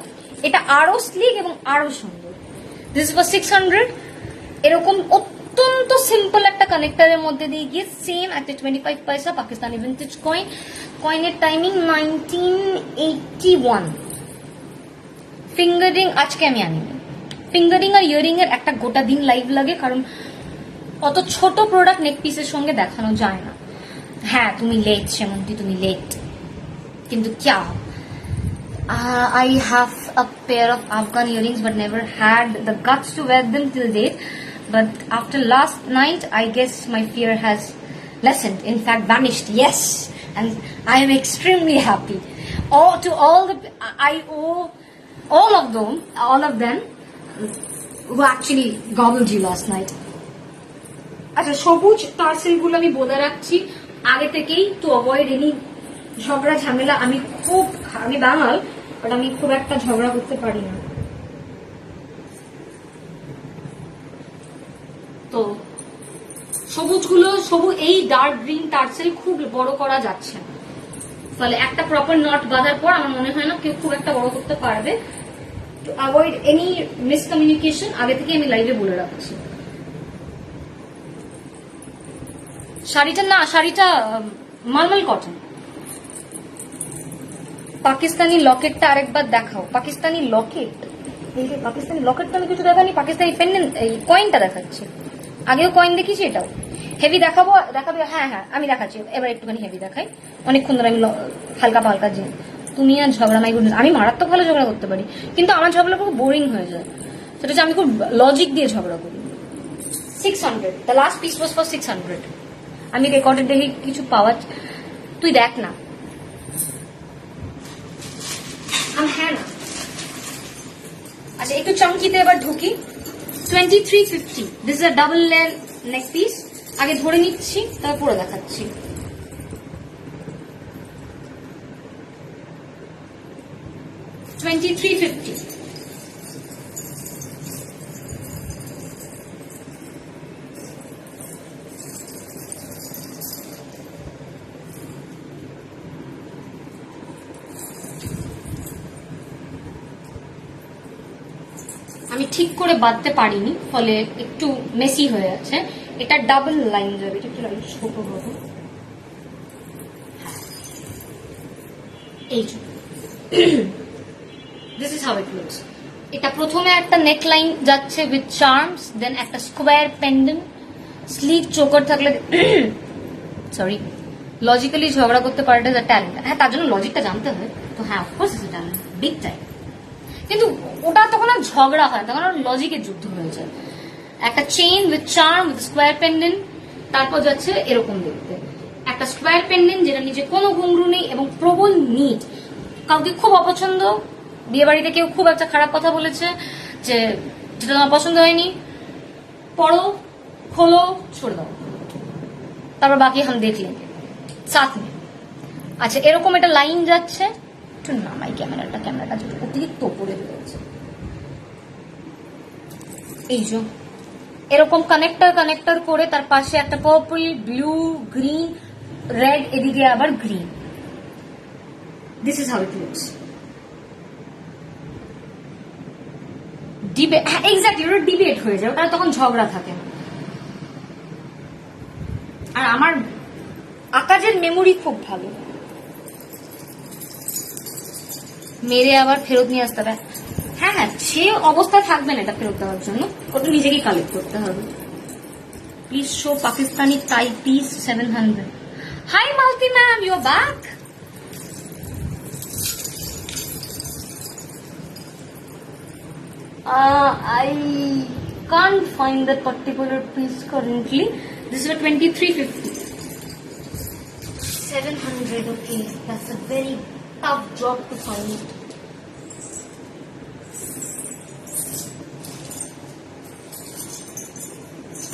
এটা আরো স্লিক এবং আরো সুন্দর। This for 600। এরকম অত্যন্ত সিম্পল একটা কানেক্টরের মধ্যে দিয়ে গিয়ে সেম একটা 25 পয়সা পাকিস্তানি ভিন্টেজ কয়েন। কয়েনের টাইমিং 1981। ফিঙ্গারিং আজকে আমি আনিনি। ফিঙ্গারিং আর ইয়ারিং এর একটা গোটা দিন লাইভ লাগে, কারণ অত ছোট প্রোডাক্ট নেক পিসের সঙ্গে দেখানো যায় না। হ্যাঁ, তুমি লেট সেমন্তি, তুমি লেট, কিন্তু ক্যা, I have a pair of Afghan earrings but never had the guts to wear them till date. But after last night, I guess my fear has lessened, in fact vanished. Yes, and I am extremely happy. I owe all of them who actually gobbled you last night. আচ্ছা, সবুজ টার্সেল গুলো আমি বলে রাখছি আগে থেকেই, টু অ্যাভয়েড এনি ঝগড়া ঝামেলা। আমি বাঙাল, বাট আমি খুব একটা ঝগড়া করতে পারি না। তো এই ডার্ক গ্রিন টার্সেল খুব বড় করা যাচ্ছে না, ফলে একটা প্রপার নট বাঁধার পর আমার মনে হয় না কেউ খুব একটা বড় করতে পারবে। টু অ্যাভয়েড এনি মিসকমিউনিকেশন আগে থেকে আমি লাইভে বলে রাখছি। শাড়িটা মালমাল কটন। পাকিস্তানি লকেটটা আরেকবার দেখাও। পাকিস্তানি লকেটটা আমি কিছু দেখানি, পাকিস্তানি পেন্ডেন্ট এই কয়েনটা দেখাচ্ছি। আগেও কয়েন দেখিয়েছি, এটাও হেভি দেখাবে। হ্যাঁ, আমি দেখাচ্ছি এবার একটুখানি হেভি দেখাই। অনেকক্ষণ ধরে আমি হালকা পালকা যে তুমি আর ঝগড়া মাই গুড, আমি মারাত্মক ভালো ঝগড়া করতে পারি, কিন্তু আমার ঝগড়া খুব বোরিং হয়ে যায়। সেটা হচ্ছে আমি খুব লজিক দিয়ে ঝগড়া করি। 600, the last piece was for 600। আমি রেকর্ডেড দেখে কিছু পাওয়া, তুই দেখ না। হ্যাঁ না, আচ্ছা একটু চমকিতে এবার ঢুকি। 2350, this is a double layer neck piece. আগে ধরে নিচ্ছি, তারপর পরে দেখাচ্ছি। $2350। আমি ঠিক করে বাঁধতে পারিনি, ফলে একটু মেসি হয়ে আছে। এটা ডাবল লাইন যাবে, এটা একটু লাইন ছোট হবে। এই this is how it looks. এটা প্রথমে একটা নেক লাইন যাচ্ছে উইথ চার্মস, দেন একটা স্কোয়ার পেন্ডেন্ট, স্লিভ চোকার থাকলে সরি লজিক্যালি ঝগড়া করতে পারাটা ইজ আ ট্যালেন্ট। হ্যাঁ, তার জন্য লজিকটা জানতে হয়। তো হ্যাঁ, of course is a talent, big time. কিন্তু ওটা তখন আর ঝগড়া হয়, তখন আর লজিকের যুদ্ধ হয়ে যায়। একটা chain with charm with square pendant, তারপর যাচ্ছে এরকম দেখতে একটা একটা স্কোয়ার পেন্ডেন্ট যেটা নিচে কোনো ঘুংরু নেই এবং প্রবল নিট। কাউকে খুব অপছন্দ, বিয়ে বাড়িতে কেউ খুব একটা খারাপ কথা বলেছে যে যেটা তোমার পছন্দ হয়নি, পড়ো, খোলো, ছড়ে দাও, তারপর বাকি हम देख लेंगे साथ में। আচ্ছা, এরকম একটা লাইন যাচ্ছে, একটু নামাই ক্যামেরাটা যেটা অতিরিক্ত উপরে রয়েছে। এই যে এরকম কানেক্টর করে তার পাশে একটা পার্পল, ব্লু, গ্রিন, রেড, এদিকে আবার green. This is how it looks. Debate, exactly, ওটা ডিবেট হয়ে যায়, ওটা তখন ঝগড়া থাকে। আর আমার আকাশের মেমোরি খুব ভালো, মেরে আবার ফেরত নিয়ে আসতে হবে। হ্যাঁ হ্যাঁ, সে অবস্থা থাকবে না এটা ফেরত দেওয়ার জন্য, ওটা নিজেকে কালেক্ট করতে হবে। Please show Pakistani tie piece 700। Hi Malati ma'am, you are back. I can't find that particular piece currently. This is a 2350. 700, okay. That's a very tough job to find.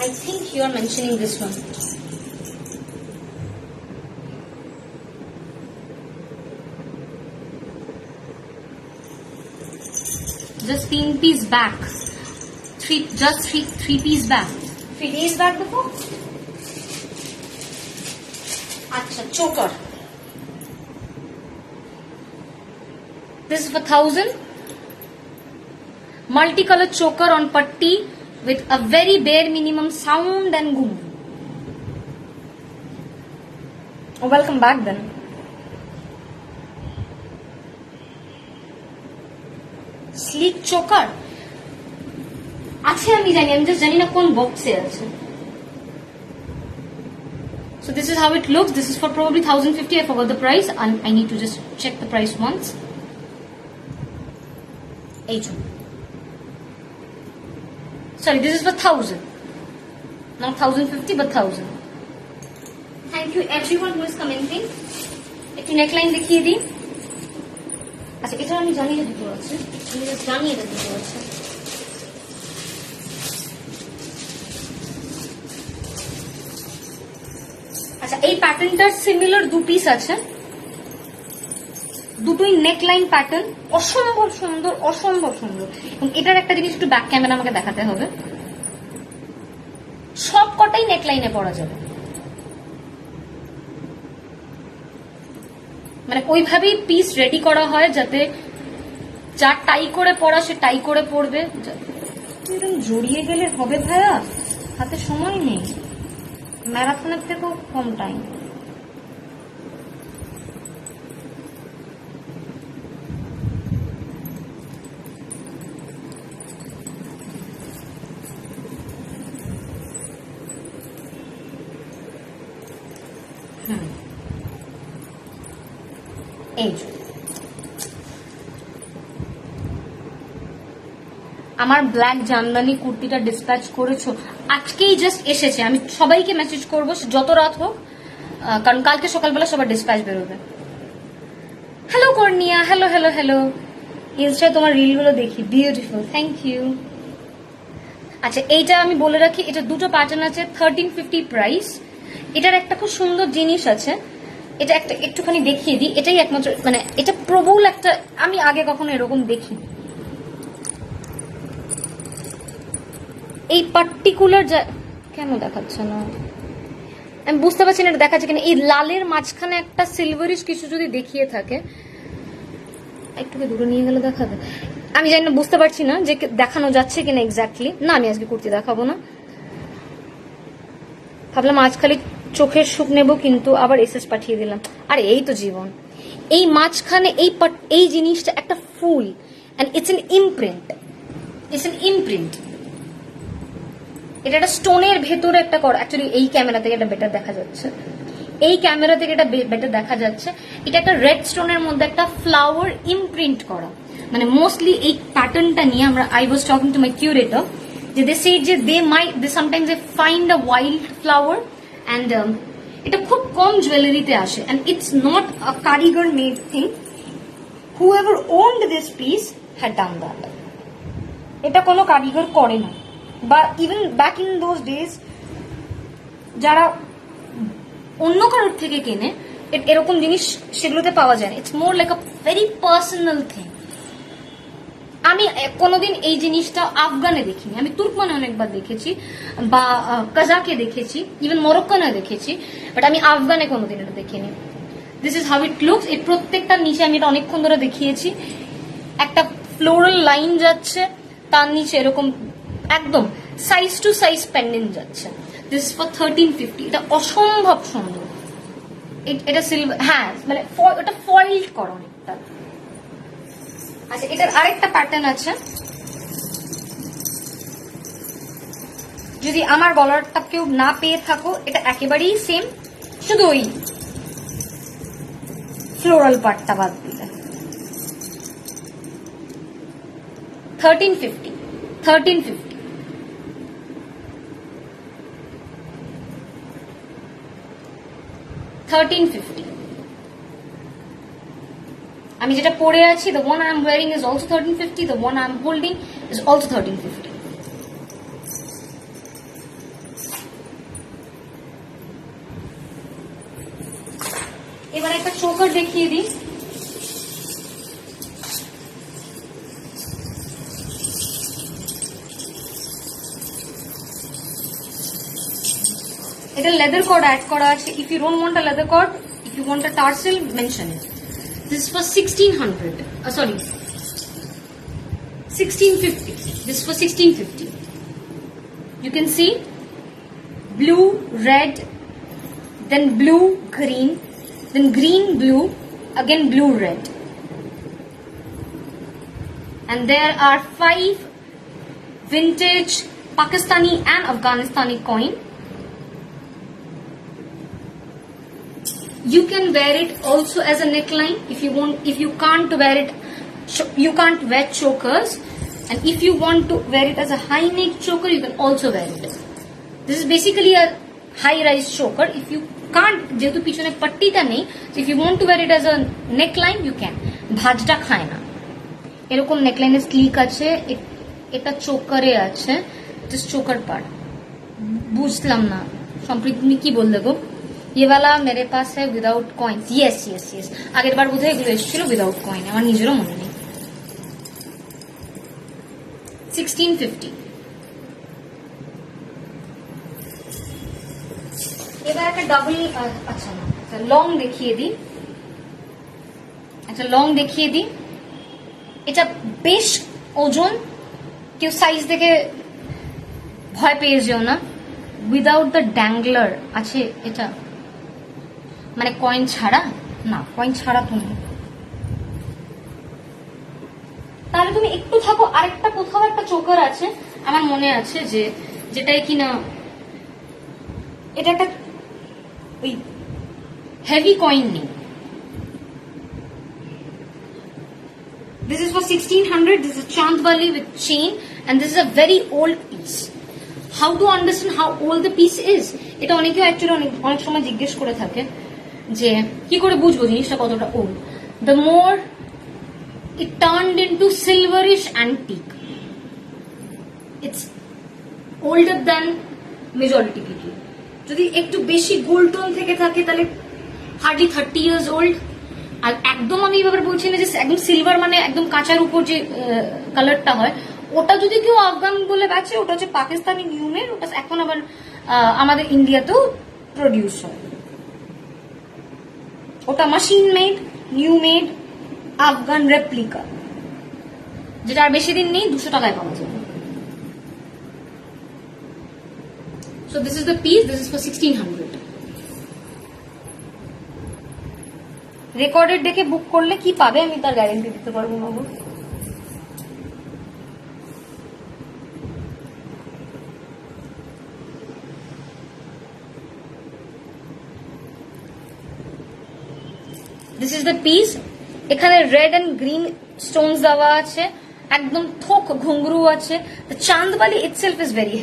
I think you are mentioning this one. Just 3 piece back. Three piece back. 3 days back before. Acha, choker. This is for 1000. Multicolor choker on patti with a very bare minimum sound and goom. Oh, welcome back then. Sleek choker. আছে আমি জানি, আমি জাস্ট জানি না কোন বক্সে আছে। So this is how it looks. This is for probably 1050. I forgot the price and I need to just check the price once. Sorry, this is for 1000. Not 1050 but 1000. Thank you everyone who is commenting. একটু নেকলাইন দেখিয়ে দিই। আচ্ছা, এটা আমি জানি যে দুটো আছে, আমি জাস্ট জানি এটা দুটো আছে। আচ্ছা, এই প্যাটার্নটার সিমিলার 2 পিস আছে, দুটোই নেকলাইন প্যাটার্ন, অসম্ভব সুন্দর, অসম্ভব সুন্দর। এবং এটার একটা জিনিস একটু ব্যাক ক্যামেরা আমাকে দেখাতে হবে, সব কটাই নেকলাইনে পরা যাবে, মানে ওইভাবেই পিস রেডি করা হয় যাতে যা টাই করে পরা সে টাই করে পরবে। এরকম জড়িয়ে গেলে হবে ভাইয়া, হাতে সময় নেই, ম্যারাথনের থেকেও কম টাইম। এই আমার ব্ল্যাক জামদানি কুর্তিটা ডিসপ্যাচ করেছো? আজকেই জাস্ট এসেছে, আমি সবাইকে মেসেজ করবো যত রাত হোক, কারণ কালকে সকালবেলা সবার ডিসপ্যাচ বেরোবে। হ্যালো কর্নিয়া, হ্যালো হ্যালো হ্যালো। ইনস্টায় তোমার রিলগুলো দেখি, বিউটিফুল, থ্যাংক ইউ। আচ্ছা, এইটা আমি বলে রাখি, এটা দুটো প্যাটার্ন আছে, 1350 প্রাইস। এটার একটা খুব সুন্দর জিনিস আছে, এটা একটা একটুখানি দেখিয়ে দিই, এটাই একমাত্র, মানে এটা প্রবল একটা, আমি আগে কখনো এরকম দেখিনি। এই পার্টিকুলার কেন দেখাচ্ছে না, আমি বুঝতে পারছি না এটা দেখাচ্ছে কিনা। এই লালের মাঝখানে একটা সিলভারিশ কিছু যদি দেখিয়ে থাকে, একটুকে দূরে নিয়ে গেলে দেখাবে, আমি জানি না, বুঝতে পারছি না যে দেখানো যাচ্ছে কিনা এক্স্যাক্টলি। না, আমি আজকে কুর্তি দেখাবো না, ভাবলাম আজ খালি চোখের সুখ নেব, কিন্তু আবার এসএস পাঠিয়ে দিলাম। আরে এই তো জীবন। এই মাঝখানে এই জিনিসটা একটা ফুল, and it's an imprint, it's an imprint. এটা একটা স্টোনের ভেতরে একটা করা, অ্যাকচুয়ালি এই ক্যামেরা থেকে এটা বেটার দেখা যাচ্ছে, এই ক্যামেরা থেকে এটা বেটার দেখা যাচ্ছে। এটা একটা রেড স্টোনের মধ্যে একটা ফ্লাওয়ার ইমপ্রিন্ট করা, মানে মোস্টলি এই প্যাটার্নটা নিয়ে আমরা, I was talking to my curator, যে দে সে যে they sometimes they find a wild flower and এটা খুব কম জুয়েলারিতে আসে, অ্যান্ড ইটস নট আ কারিগর made thing. whoever owned this piece had done that. এটা কোনো কারিগর করে না, বা even back in those days যারা অন্য কারোর থেকে কেনে এরকম জিনিস সেগুলোতে পাওয়া যায় না। It's more like a very personal thing. আমি কোনোদিন এই জিনিসটা আফগানে দেখিনি, আমি তুর্কমানে অনেকবার দেখেছি বা কাজাকে দেখেছি, ইভেন মরক্কানে দেখেছি, বাট আমি আফগানে কোনোদিন এটা দেখিনি। This is how it looks. এই প্রত্যেকটার নিচে আমি এটা অনেকক্ষণ ধরে দেখিয়েছি, একটা ফ্লোরাল লাইন যাচ্ছে, তার নিচে এরকম একদম সাইজ টু সাইজ পেন্ডেন্ট যাচ্ছে। This is for 1350। এটা অসম্ভব সুন্দর। এটা সিলভার, হ্যাঁ মানে ওটা ফয়েল করা অনেকটা। আচ্ছা, এটার আরেকটা প্যাটার্ন আছে। যদি আমার গলারটা কেউ না পেয়ে থাকো, এটা একেবারেই সেম, শুধু ওই ফ্লোরাল পার্টটা বাদ দিলে। 1350 1350। আমি যেটা পরে আছি, the one I am wearing is also 1350, the one I am holding is also 1350. এবার একটা চোকার দেখিয়ে দিই। এটা leather cord add করা আছে। If you don't want a leather cord, if you want a tarsal, mention it. This is for 1600. Sorry, 1650. This is for 1650. You can see blue, red, then blue, green, then green, blue, again blue, red. And there are 5 vintage Pakistani and Afghanistani coin. You can wear it also as a neckline if you want. If you can't wear it, you can't wear chokers, and if you want to wear it as a high neck choker, you can also wear it. This is basically a high rise choker. If you can't, যেহেতু পিছনে পট্টিটা নেই, if you want to wear it as a neckline, you can. ভাঁজটা খায় না, এরকম নেকলাইনের স্লিক আছে, এটা চোকারে আছে, জাস্ট চোকার পার্ট। বুঝলাম না সম্প্রীতি তুমি কি বললে গো। ये वाला मेरे पास है without coins. Yes yes yes, আগের বার বোধহয় এগুলো এসেছিল উইদাউট কয়েন, আমার নিজেরও মনে নেই। 1650। এবার একটা ডাবল, আচ্ছা না, লং দেখিয়ে দিই। আচ্ছা, লং দেখিয়ে দিই। এটা বেশ ওজন, কেউ সাইজ দেখে ভয় পেয়ে যেও না। উইদাউট দ্য ড্যাংলার আছে এটা, মানে কয়েন ছাড়া না, কয়েন ছাড়া তুমি, তাহলে তুমি একটু থাকো। আরেকটা কোথাও একটা চোকার আছে আমার মনে আছে, যে যেটাই কিনা এটা একটা ওই হেভি কয়েন নেই। This is for 1600. This is Chandbali with chain, and this is a very old piece. How to understand how old the piece is? এটা অনেকেও অ্যাকচুয়ালি অনেক সময় জিজ্ঞেস করে থাকে যে কি করে বুঝবো জিনিসটা কতটা old. The more it turned into silverish antique, it's older than majority people. যদি একটু বেশি গোল্ড টোন থেকে থাকে তাহলে হার্ডলি 30 years old। আর একদম আমি এবার বলছি না যে একদম সিলভার মানে একদম কাঁচার উপর যে কালারটা হয়, ওটা যদি কেউ আফগান বলে বেচে, ওটা হচ্ছে পাকিস্তানি নিউ মেড। ওটা এখন আবার আমাদের ইন্ডিয়াতেও প্রডিউস হয়। ওটা machine made, new made, Afghan replica, যেটা আর বেশি দিন নেই, 200 টাকায় পাওয়া যাবে। So this is the piece. This is for 1600. Recorded দেখে বুক করলে কি পাবে আমি তার গ্যারান্টি দিতে পারবো না। This is the piece. এখানে রেড এন্ড গ্রিন স্টোনস দেওয়া আছে, একদম থোক ঘুঙ্গরু আছে। Chandbali itself is very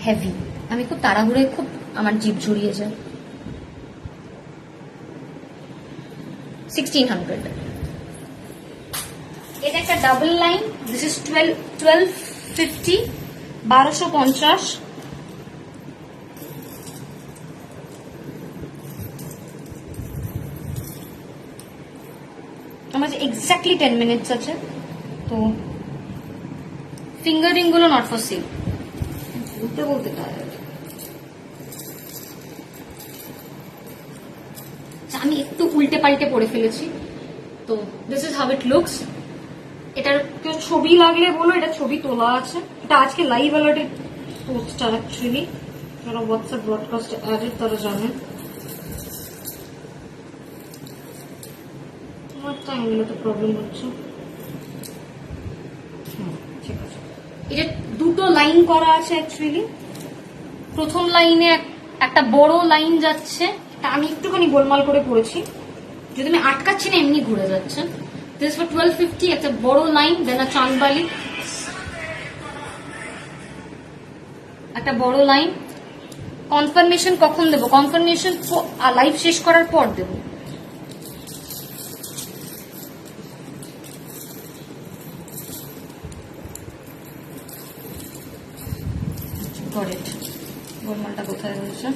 heavy. আমি খুব তাড়াহুড়োয় খুব আমার জিভ জুড়িয়ে যায়। 1600। এটা একটা ডাবল লাইন, দিস ইজ 1250, 1250। আমার এক্স্যাক্টলি 10 মিনিটস আছে, তো ফিঙ্গারিং গুলো নট ফর সেল। বলতে বলতে আমি একটু উল্টে পাল্টে পড়ে ফেলেছি, তো this is how it looks. এটার কেউ ছবি লাগলে বলো, এটা ছবি তোলা আছে। এটা আজকে লাইভ অ্যালার্টেড পোস্টার, অ্যাকচুয়ালি যারা হোয়াটসঅ্যাপ ব্রডকাস্ট অ্যাডেড তারা জানেন। তোমার টাইমগুলোতে প্রবলেম হচ্ছে, ঠিক আছে। এটা দুটো লাইন করা আছে অ্যাকচুয়ালি। প্রথম লাইনে একটা বড় লাইন যাচ্ছে, আমি একটুখানি গোলমাল করে পড়েছি, যদি আমি আটকাচ্ছি না এমনি ঘুরে যাচ্ছে। দিস ফর 1250, একটা বড় লাইন, দেন আ চাঁদবালি, একটা বড় লাইন। কনফার্মেশন কখন দেবো? কনফার্মেশন লাইভ শেষ করার পর দেবো। গোলমালটা কোথায় রয়েছে?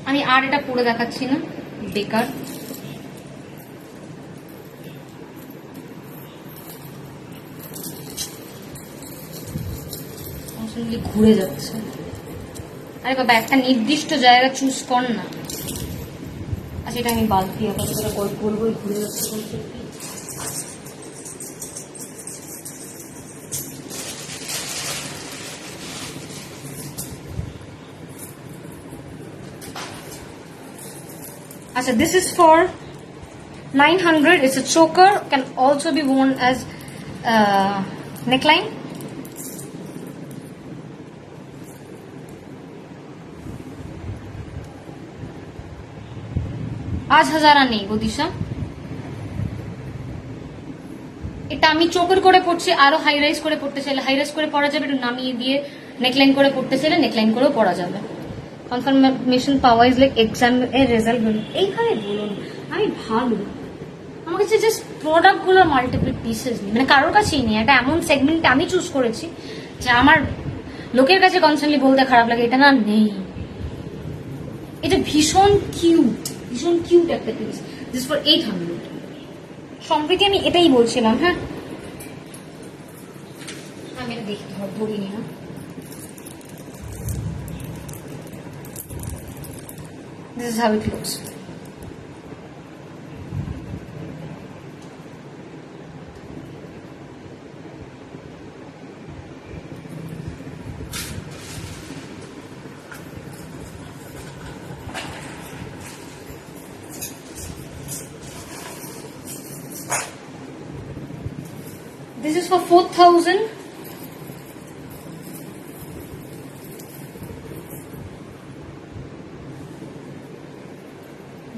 আমি আর এটা পরে দেখাচ্ছি না, বেকার। ঘুরে যাচ্ছে। আরে বাবা, একটা নির্দিষ্ট জায়গা চুজ কর না। আচ্ছা, এটা আমি বাদ দিয়ে গোল গোল ঘুরে যাচ্ছে। Achha, this is for 900. It's a choker, can also be worn as neckline. आज हजारा नहीं गो दिशा, এটা আমি চোকার করে পড়ছি। আরো হাই রাইজ করে পড়তে চাইলে হাই রাইজ করে পড়া যাবে, একটু নামিয়ে দিয়ে নেকলাইন করে পড়তে চাইলে নেকলাইন করেও পড়া যাবে। কনফার্মেশন পাওয়া ইজ লাইক এক্সাম এর রেজাল্ট বলুন, এইখানে বলুন আমি ভালো। আমার কাছে জাস্ট প্রোডাক্ট গুলোর মাল্টিপল পিসেস নেই, মানে কারোর কাছেই নেই। একটা এমন সেগমেন্ট আমি চুজ করেছি যে আমার লোকের কাছে কনস্ট্যান্টলি বলতে খারাপ লাগে এটা না নেই। এটা ভীষণ কিউট, ভীষণ কিউট একটা পিস। This for 800। সম্প্রতি আমি এটাই বলছিলাম। হ্যাঁ, আমি এটা দেখতে ধরিনি না। This is how it looks. This is for 4,000.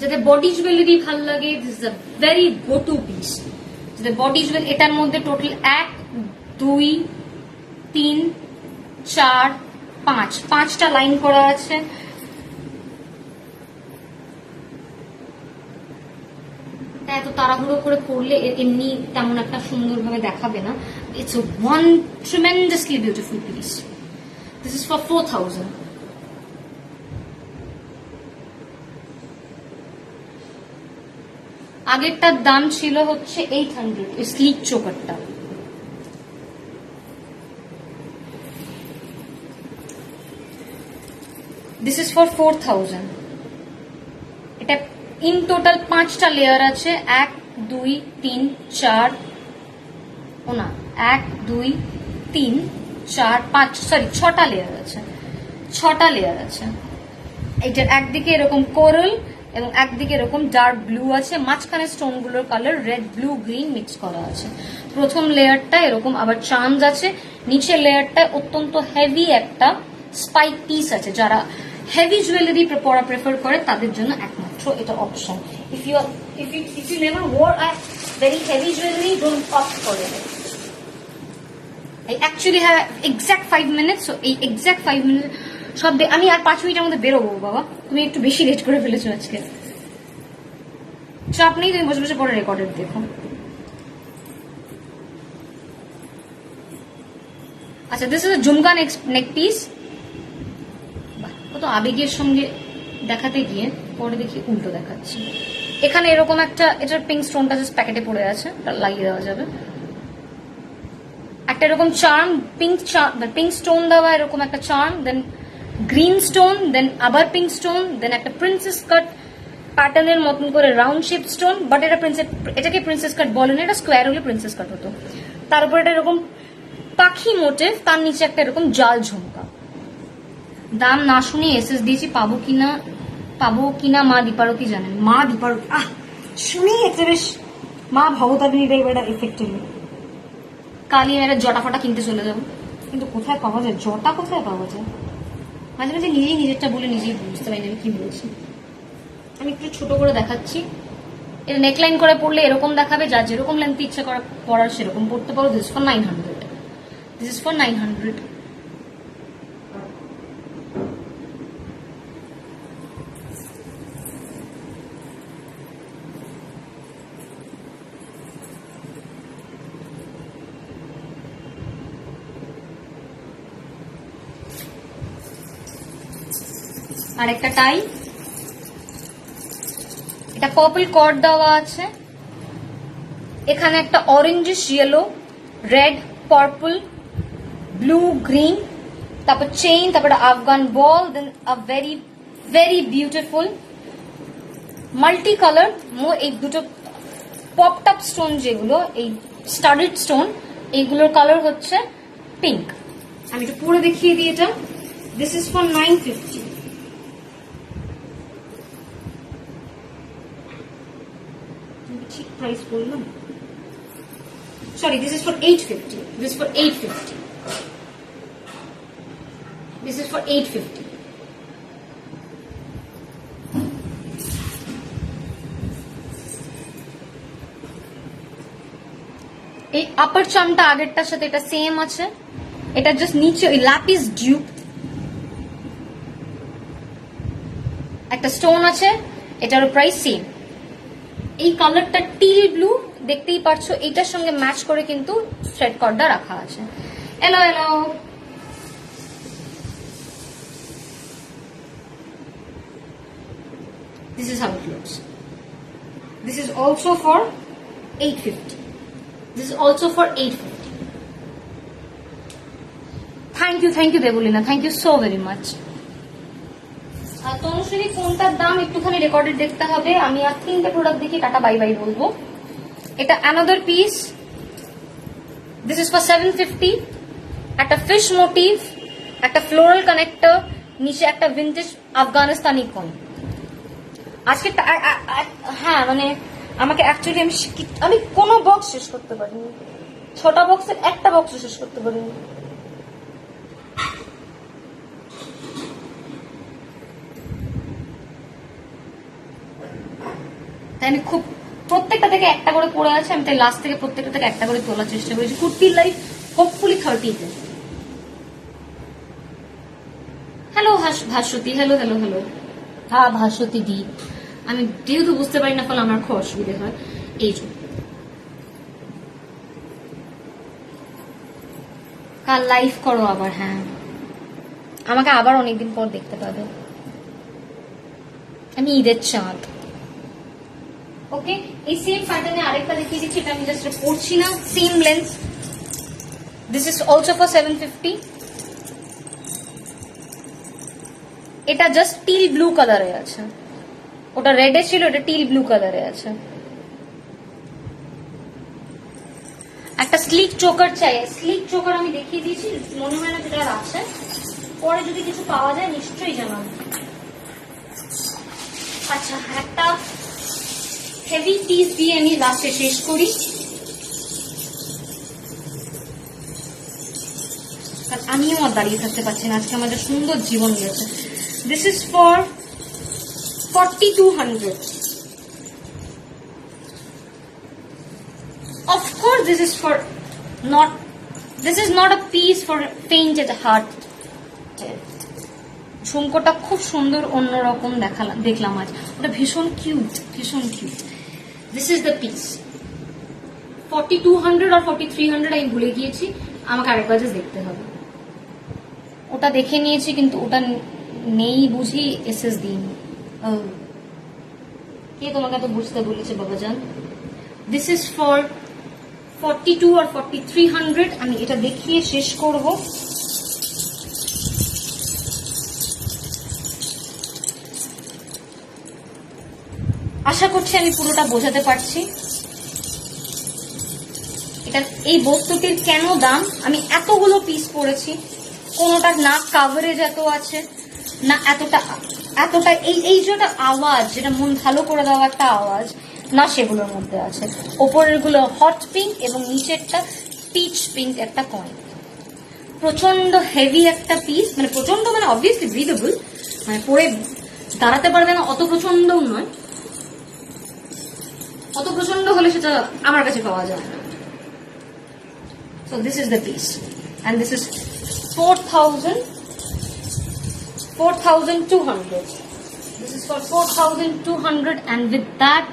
যাদের বডি জুয়েলারি ভালো লাগে, this is a very go to piece. যাদের বডি জুয়েলারি, এটার মধ্যে টোটাল 1 2 3 4 5 5টা লাইন করা আছে। এত তাড়াহুড়ো করে পড়লে এমনি তেমন একটা সুন্দরভাবে দেখাবে না। It's one tremendously beautiful piece. This is for 4,000। আগেরটার দাম ছিল হচ্ছে 800, স্লিক চোকারটা। This is for 4,000। এটা ইন টোটাল 5টা লেয়ার আছে, 1 2 3 4, ও না 1 2 3 4 5, সরি 6টা লেয়ার আছে, 6টা লেয়ার আছে। এটার একদিকে এরকম কোরাল এবং একদিকে এরকম ডার্ক ব্লু আছে, মাঝখানে স্টোন গুলোর colour red blue green mix করা আছে। প্রথম লেয়ারটা এরকম আবার চার্মস আছে, নিচের লেয়ারটা অত্যন্ত হেভি একটা স্পাইক পিস আছে। যারা হেভি জুয়েলারি পরা প্রেফার করে তাদের জন্য একমাত্র এটা option. If you never wear a very heavy jewellery, don't opt for it. I actually have exact 5 minutes, so এই exact 5 minutes সব আমি আর 5 মিনিটের মধ্যে বেরোবো। বাবা তুমি একটু বেশি লেট করে ফেলেছো আজকে। চাপ নেই, তুমি বসে বসে পরে রেকর্ডেড দেখো। আচ্ছা, this is jhumka neck piece. কত আবেগের সঙ্গে দেখাতে গিয়ে পরে দেখি উল্টো দেখাচ্ছি। এখানে এরকম একটা, এটার পিঙ্ক স্টোনটা জাস্ট প্যাকেটে পড়ে আছে, এটা লাগিয়ে দেওয়া যাবে। একটা এরকম চার্ম, পিঙ্ক স্টোন দেওয়া এরকম একটা চার্ম, দেন গ্রিন স্টোন, দেন আবার পিঙ্ক স্টোন, দেন একটা প্রিন্সেস কাট প্যাটার্নের মতন করে রাউন্ড শেপ স্টোন, বাট এটাকে প্রিন্সেস কাট বলে না, এটা স্কোয়ার হলে প্রিন্সেস কাট হতো। তার উপর এটা এরকম পাখি মোটিভ, তার নিচে একটা এরকম জাল ঝুমকা। দাম না শুনে এসএস দিয়েছি, পাবো কিনা মা দীপারও কি জানেন। মা দীপারও শুনেই একটা বেশ মা ভবতারিণীরা এবার এফেক্টেড। কালি মেয়েরা জটা ফটা কিনতে চলে যাবো, কিন্তু কোথায় পাওয়া যায় জটা, কোথায় পাওয়া যায়? মাঝে মাঝে নিজেই নিজেরটা বলে নিজেই বুঝতে পারি না আমি কি বলছি। আমি একটু ছোট করে দেখাচ্ছি। এটা নেকলাইন করে পড়লে এরকম দেখাবে, যার যেরকম লেন্থ ইচ্ছা করা পড়ার সেরকম পড়তে পারো। This for 900, this is for 900। আর একটা টাই, এটা পার্পল কর্ড দেওয়া আছে, এখানে একটা orangish yellow, red, purple, blue, green, তারপর চেইন, তারপর Afghan ball, then a very very beautiful multi colour. এই দুটো পপড আপ স্টোন, যেগুলো এই স্টাডেড স্টোন, এইগুলোর কালার হচ্ছে পিঙ্ক। আমি একটু পুরো দেখিয়ে দিই এটা। This is for 950। ঠিক প্রাইস বললাম, sorry, this is for 850. This is for 850. This is for 850. এই আপার চামটা আগেরটার সাথে এটা সেম আছে, এটা জাস্ট নিচে ওই ল্যাপিস ডিউপ একটা স্টোন আছে, এটারও প্রাইস সেম। এই কালারটা টিল ব্লু, দেখতেই পারছো, এইটার সঙ্গে ম্যাচ করে কিন্তু থ্রেড কর্ডটা রাখা আছে। এলো এলো, this is how it looks. This is also for 850. This is also for 850. Thank you Debalina, thank you so very much. Tanushree কোনটার দাম একটুখানি রেকর্ডেড দেখতে হবে। আমি আর 3টে প্রোডাক্ট দেখি টাটা বাই বাই বলবো। এটা another piece, this is for 750। একটা ফিশ মোটিভ, একটা ফ্লোরাল কানেক্টর, নিচে একটা ভিন্টেজ আফগানিস্তানি কন। আজকে হ্যাঁ মানে আমাকে অ্যাকচুয়ালি আমি কোনো বক্স শেষ করতে পারিনি, 6টা বক্সের একটা বক্স শেষ করতে পারিনি। তাই আমি খুব প্রত্যেকটা থেকে একটা করে পড়ে আছে, আমি তাই লাস্ট থেকে প্রত্যেকটা থেকে একটা করে তোলার চেষ্টা করেছি। কুর্তির লাইফ হোপফুলি 30-তে। Hello Bhaswati, hello hello hello. হ্যাঁ ভাস্বতী দি, আমি যেহেতু বুঝতে পারি না, ফলে আমার খুব অসুবিধে হয়। এই জন্য কাল লাইভ করো আবার। হ্যাঁ, আমাকে আবার অনেকদিন পর দেখতে পাবে। আমি ঈদের চাঁদ। ওকে, এই সেম প্যাটার্নে আরেকটা দেখিয়ে দিচ্ছি, এটা আমি জাস্ট পড়ছি না, same length. This is also for 750। এটা জাস্ট টিল ব্লু কালারে আছে, ওটা রেডে ছিল, এটা টিল ব্লু কালারে আছে। একটা স্লিক চোকার চাই, স্লিক চোকার আমি দেখিয়ে দিয়েছি, মনে হয় না যেটা আছে, পরে যদি কিছু পাওয়া যায় নিশ্চয়ই জানাবো। আচ্ছা, একটা হেভি পিস দিয়ে আমি লাস্টে শেষ করি, আমিও আর দাঁড়িয়ে থাকতে পারছি না, আজকে আমাদের সুন্দর জীবন গেছে। This is for 4200. Of course, this is for not this is not a piece for faint at heart. ঝুমকোটা খুব সুন্দর অন্যরকম দেখলাম আজ, ওটা ভীষণ কিউট, ভীষণ cute. This is the piece. 4200 আর 4300 আমি ভুলে গিয়েছি, আমাকে আরেকবার জাস্ট দেখতে হবে। ওটা দেখে নিয়েছি কিন্তু ওটা নেই বুঝি, এসএস দিন। কে তোমাকে এত বুঝতে বলেছে বাবাজান? দিস ইজ ফর 42 আর 4300। আমি এটা দেখিয়ে শেষ করব। আশা করছি আমি পুরোটা বোঝাতে পারছি। এটা এই বস্তুটির কেন দাম, আমি এতগুলো পিস পরেছি, কোনোটার না কাভারেজ এত আছে না এতটা এই যেটা আওয়াজ, যেটা মন ভালো করে দেওয়া একটা আওয়াজ না, সেগুলোর মধ্যে আছে। ওপরের গুলো হট পিঙ্ক এবং নিচেরটা পিচ পিঙ্ক একটা কয়েন। প্রচন্ড হেভি একটা পিস, মানে প্রচন্ড মানে অবভিয়াসলি ব্রিদেবল, মানে পরে দাঁড়াতে পারবে না অত প্রচন্ডও নয়, অত প্রচন্ড হলে সেটা আমার কাছে পাওয়া যায় না। So this is the piece and this is 4,200. This is for 4,200 and with that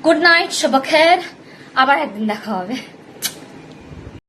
good night, shaba khair, আবার একদিন দেখা হবে।